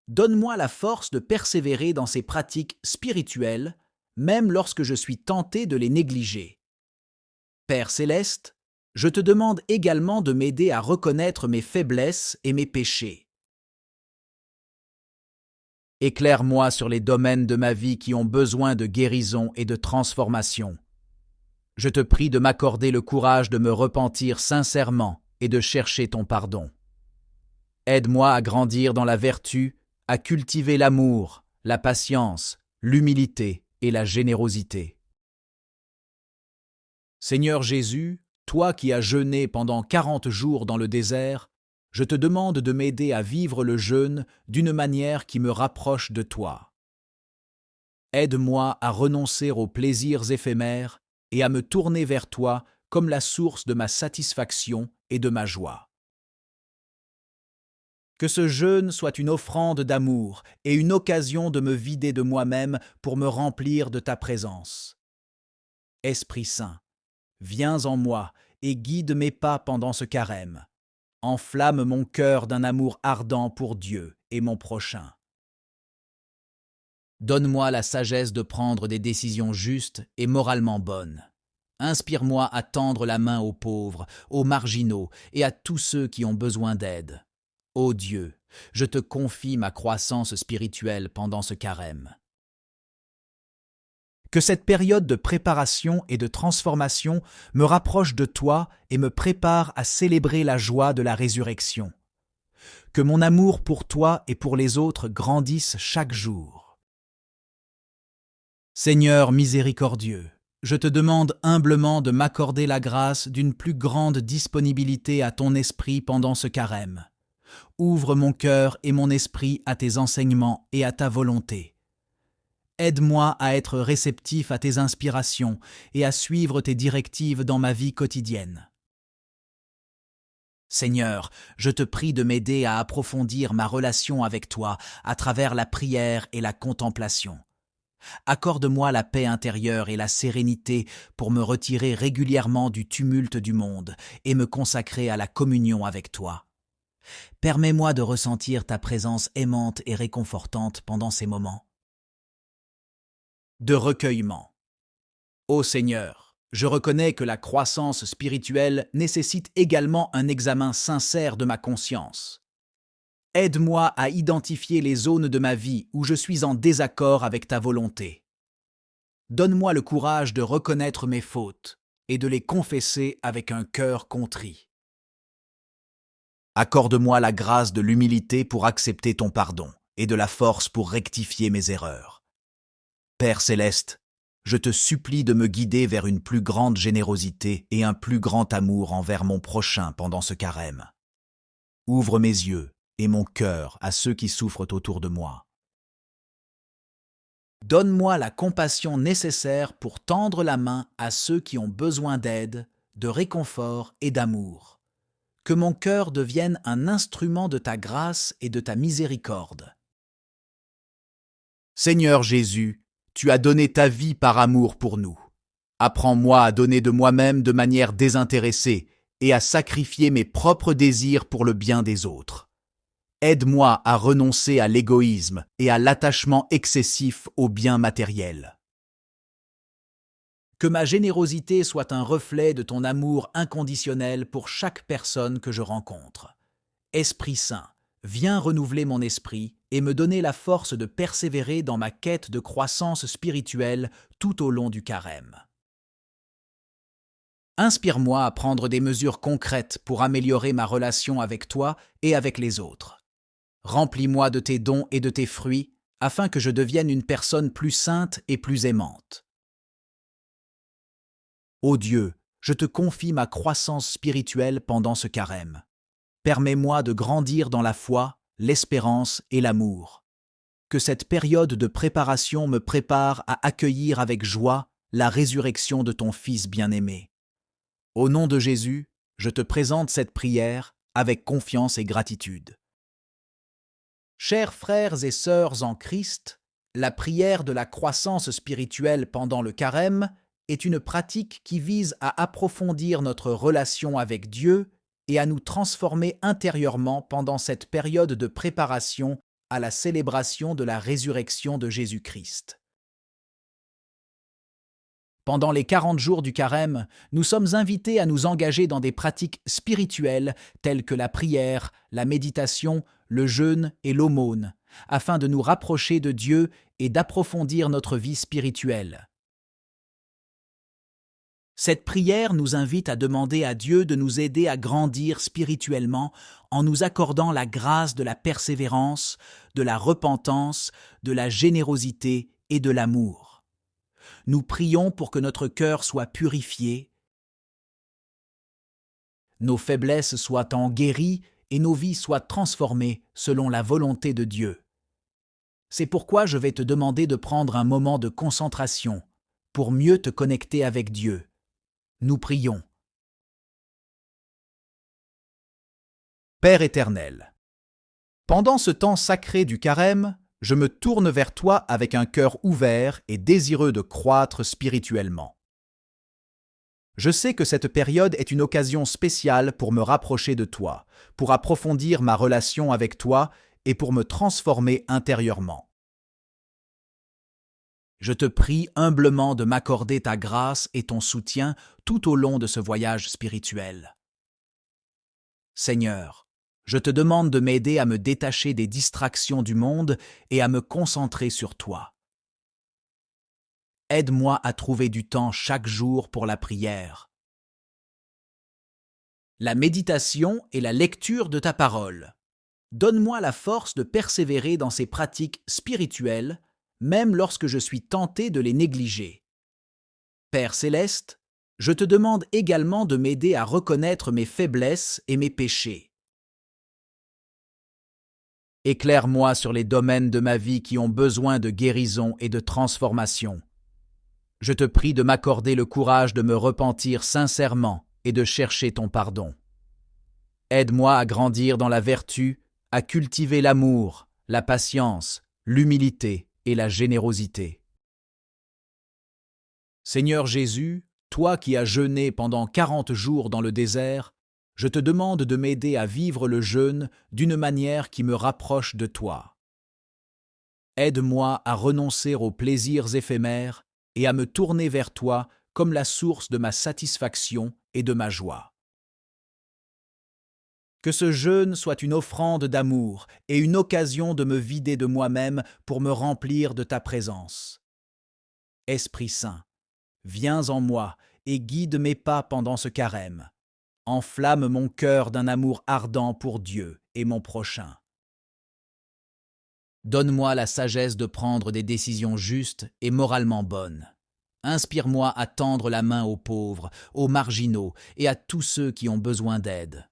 Donne-moi la force de persévérer dans ces pratiques spirituelles, même lorsque je suis tenté de les négliger. Père céleste, je te demande également de m'aider à reconnaître mes faiblesses et mes péchés. Éclaire-moi sur les domaines de ma vie qui ont besoin de guérison et de transformation. Je te prie de m'accorder le courage de me repentir sincèrement et de chercher ton pardon. Aide-moi à grandir dans la vertu, à cultiver l'amour, la patience, l'humilité et la générosité. Seigneur Jésus, toi qui as jeûné pendant 40 jours dans le désert, je te demande de m'aider à vivre le jeûne d'une manière qui me rapproche de toi. Aide-moi à renoncer aux plaisirs éphémères et à me tourner vers toi comme la source de ma satisfaction et de ma joie. Que ce jeûne soit une offrande d'amour et une occasion de me vider de moi-même pour me remplir de ta présence. Esprit Saint, viens en moi et guide mes pas pendant ce carême. Enflamme mon cœur d'un amour ardent pour Dieu et mon prochain. Donne-moi la sagesse de prendre des décisions justes et moralement bonnes. Inspire-moi à tendre la main aux pauvres, aux marginaux et à tous ceux qui ont besoin d'aide. Ô Dieu, je te confie ma croissance spirituelle pendant ce carême. Que cette période de préparation et de transformation me rapproche de toi et me prépare à célébrer la joie de la résurrection. Que mon amour pour toi et pour les autres grandisse chaque jour. Seigneur miséricordieux, je te demande humblement de m'accorder la grâce d'une plus grande disponibilité à ton esprit pendant ce carême. Ouvre mon cœur et mon esprit à tes enseignements et à ta volonté. Aide-moi à être réceptif à tes inspirations et à suivre tes directives dans ma vie quotidienne. Seigneur, je te prie de m'aider à approfondir ma relation avec toi à travers la prière et la contemplation. Accorde-moi la paix intérieure et la sérénité pour me retirer régulièrement du tumulte du monde et me consacrer à la communion avec toi. Permets-moi de ressentir ta présence aimante et réconfortante pendant ces moments de recueillement. Ô Seigneur, je reconnais que la croissance spirituelle nécessite également un examen sincère de ma conscience. Aide-moi à identifier les zones de ma vie où je suis en désaccord avec ta volonté. Donne-moi le courage de reconnaître mes fautes et de les confesser avec un cœur contrit. Accorde-moi la grâce de l'humilité pour accepter ton pardon et de la force pour rectifier mes erreurs. Père céleste, je te supplie de me guider vers une plus grande générosité et un plus grand amour envers mon prochain pendant ce carême. Ouvre mes yeux et mon cœur à ceux qui souffrent autour de moi. Donne-moi la compassion nécessaire pour tendre la main à ceux qui ont besoin d'aide, de réconfort et d'amour. Que mon cœur devienne un instrument de ta grâce et de ta miséricorde. Seigneur Jésus, tu as donné ta vie par amour pour nous. Apprends-moi à donner de moi-même de manière désintéressée et à sacrifier mes propres désirs pour le bien des autres. Aide-moi à renoncer à l'égoïsme et à l'attachement excessif aux biens matériels. Que ma générosité soit un reflet de ton amour inconditionnel pour chaque personne que je rencontre. Esprit Saint, viens renouveler mon esprit et me donner la force de persévérer dans ma quête de croissance spirituelle tout au long du carême. Inspire-moi à prendre des mesures concrètes pour améliorer ma relation avec toi et avec les autres. Remplis-moi de tes dons et de tes fruits, afin que je devienne une personne plus sainte et plus aimante. Ô Dieu, je te confie ma croissance spirituelle pendant ce carême. Permets-moi de grandir dans la foi, l'espérance et l'amour. Que cette période de préparation me prépare à accueillir avec joie la résurrection de ton Fils bien-aimé. Au nom de Jésus, je te présente cette prière avec confiance et gratitude. Chers frères et sœurs en Christ, la prière de la croissance spirituelle pendant le carême est une pratique qui vise à approfondir notre relation avec Dieu et à nous transformer intérieurement pendant cette période de préparation à la célébration de la résurrection de Jésus-Christ. Pendant les 40 jours du carême, nous sommes invités à nous engager dans des pratiques spirituelles telles que la prière, la méditation, le jeûne et l'aumône, afin de nous rapprocher de Dieu et d'approfondir notre vie spirituelle. Cette prière nous invite à demander à Dieu de nous aider à grandir spirituellement en nous accordant la grâce de la persévérance, de la repentance, de la générosité et de l'amour. Nous prions pour que notre cœur soit purifié, nos faiblesses soient en guéries et nos vies soient transformées selon la volonté de Dieu. C'est pourquoi je vais te demander de prendre un moment de concentration pour mieux te connecter avec Dieu. Nous prions. Père éternel, pendant ce temps sacré du carême, je me tourne vers toi avec un cœur ouvert et désireux de croître spirituellement. Je sais que cette période est une occasion spéciale pour me rapprocher de toi, pour approfondir ma relation avec toi et pour me transformer intérieurement. Je te prie humblement de m'accorder ta grâce et ton soutien tout au long de ce voyage spirituel. Seigneur, je te demande de m'aider à me détacher des distractions du monde et à me concentrer sur toi. Aide-moi à trouver du temps chaque jour pour la prière, la méditation et la lecture de ta parole. Donne-moi la force de persévérer dans ces pratiques spirituelles, même lorsque je suis tenté de les négliger. Père céleste, je te demande également de m'aider à reconnaître mes faiblesses et mes péchés. Éclaire-moi sur les domaines de ma vie qui ont besoin de guérison et de transformation. Je te prie de m'accorder le courage de me repentir sincèrement et de chercher ton pardon. Aide-moi à grandir dans la vertu, à cultiver l'amour, la patience, l'humilité et la générosité. Seigneur Jésus, toi qui as jeûné pendant 40 jours dans le désert, je te demande de m'aider à vivre le jeûne d'une manière qui me rapproche de toi. Aide-moi à renoncer aux plaisirs éphémères et à me tourner vers toi comme la source de ma satisfaction et de ma joie. Que ce jeûne soit une offrande d'amour et une occasion de me vider de moi-même pour me remplir de ta présence. Esprit Saint, viens en moi et guide mes pas pendant ce carême. Enflamme mon cœur d'un amour ardent pour Dieu et mon prochain. Donne-moi la sagesse de prendre des décisions justes et moralement bonnes. Inspire-moi à tendre la main aux pauvres, aux marginaux et à tous ceux qui ont besoin d'aide.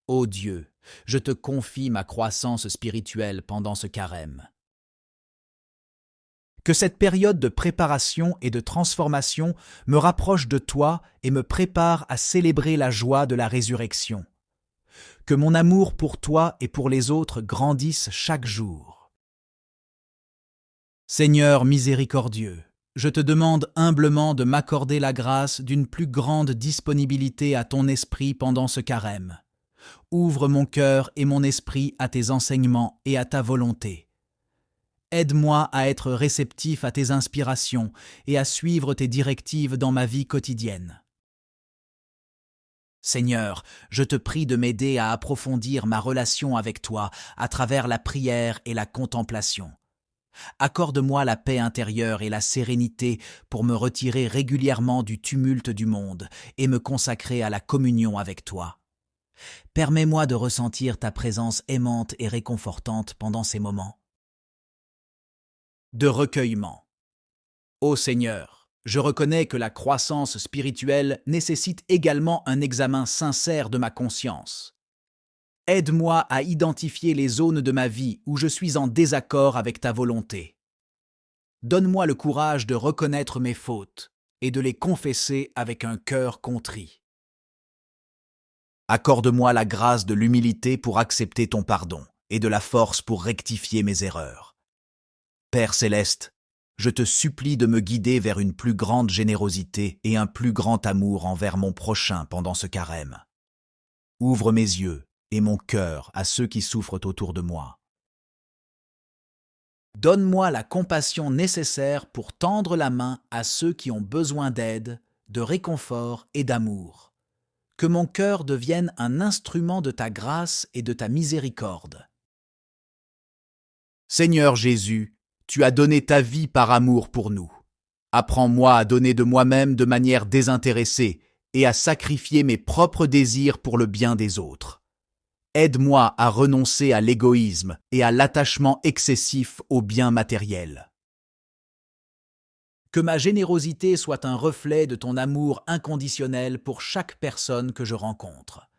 Ô Dieu, je te confie ma croissance spirituelle pendant ce carême. Que cette période de préparation et de transformation me rapproche de toi et me prépare à célébrer la joie de la résurrection. Que mon amour pour toi et pour les autres grandisse chaque jour. Seigneur miséricordieux, je te demande humblement de m'accorder la grâce d'une plus grande disponibilité à ton esprit pendant ce carême. Ouvre mon cœur et mon esprit à tes enseignements et à ta volonté. Aide-moi à être réceptif à tes inspirations et à suivre tes directives dans ma vie quotidienne. Seigneur, je te prie de m'aider à approfondir ma relation avec toi à travers la prière et la contemplation. Accorde-moi la paix intérieure et la sérénité pour me retirer régulièrement du tumulte du monde et me consacrer à la communion avec toi. Permets-moi de ressentir ta présence aimante et réconfortante pendant ces moments. De recueillement. Ô Seigneur, je reconnais que la croissance spirituelle nécessite également un examen sincère de ma conscience. Aide-moi à identifier les zones de ma vie où je suis en désaccord avec ta volonté. Donne-moi le courage de reconnaître mes fautes et de les confesser avec un cœur contrit. Accorde-moi la grâce de l'humilité pour accepter ton pardon et de la force pour rectifier mes erreurs. Père céleste, je te supplie de me guider vers une plus grande générosité et un plus grand amour envers mon prochain pendant ce carême. Ouvre mes yeux et mon cœur à ceux qui souffrent autour de moi. Donne-moi la compassion nécessaire pour tendre la main à ceux qui ont besoin d'aide, de réconfort et d'amour. Que mon cœur devienne un instrument de ta grâce et de ta miséricorde. Seigneur Jésus, tu as donné ta vie par amour pour nous. Apprends-moi à donner de moi-même de manière désintéressée et à sacrifier mes propres désirs pour le bien des autres. Aide-moi à renoncer à l'égoïsme et à l'attachement excessif aux biens matériels. Que ma générosité soit un reflet de ton amour inconditionnel pour chaque personne que je rencontre.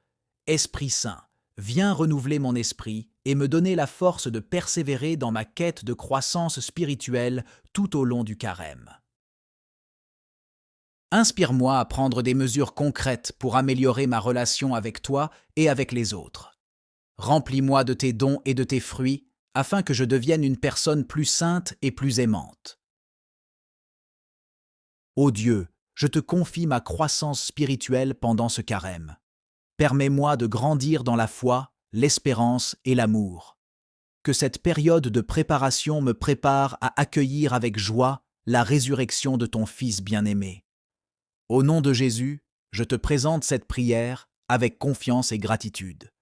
Esprit Saint, viens renouveler mon esprit et me donner la force de persévérer dans ma quête de croissance spirituelle tout au long du carême. Inspire-moi à prendre des mesures concrètes pour améliorer ma relation avec toi et avec les autres. Remplis-moi de tes dons et de tes fruits afin que je devienne une personne plus sainte et plus aimante. Ô Dieu, je te confie ma croissance spirituelle pendant ce carême. Permets-moi de grandir dans la foi, l'espérance et l'amour. Que cette période de préparation me prépare à accueillir avec joie la résurrection de ton Fils bien-aimé. Au nom de Jésus, je te présente cette prière avec confiance et gratitude.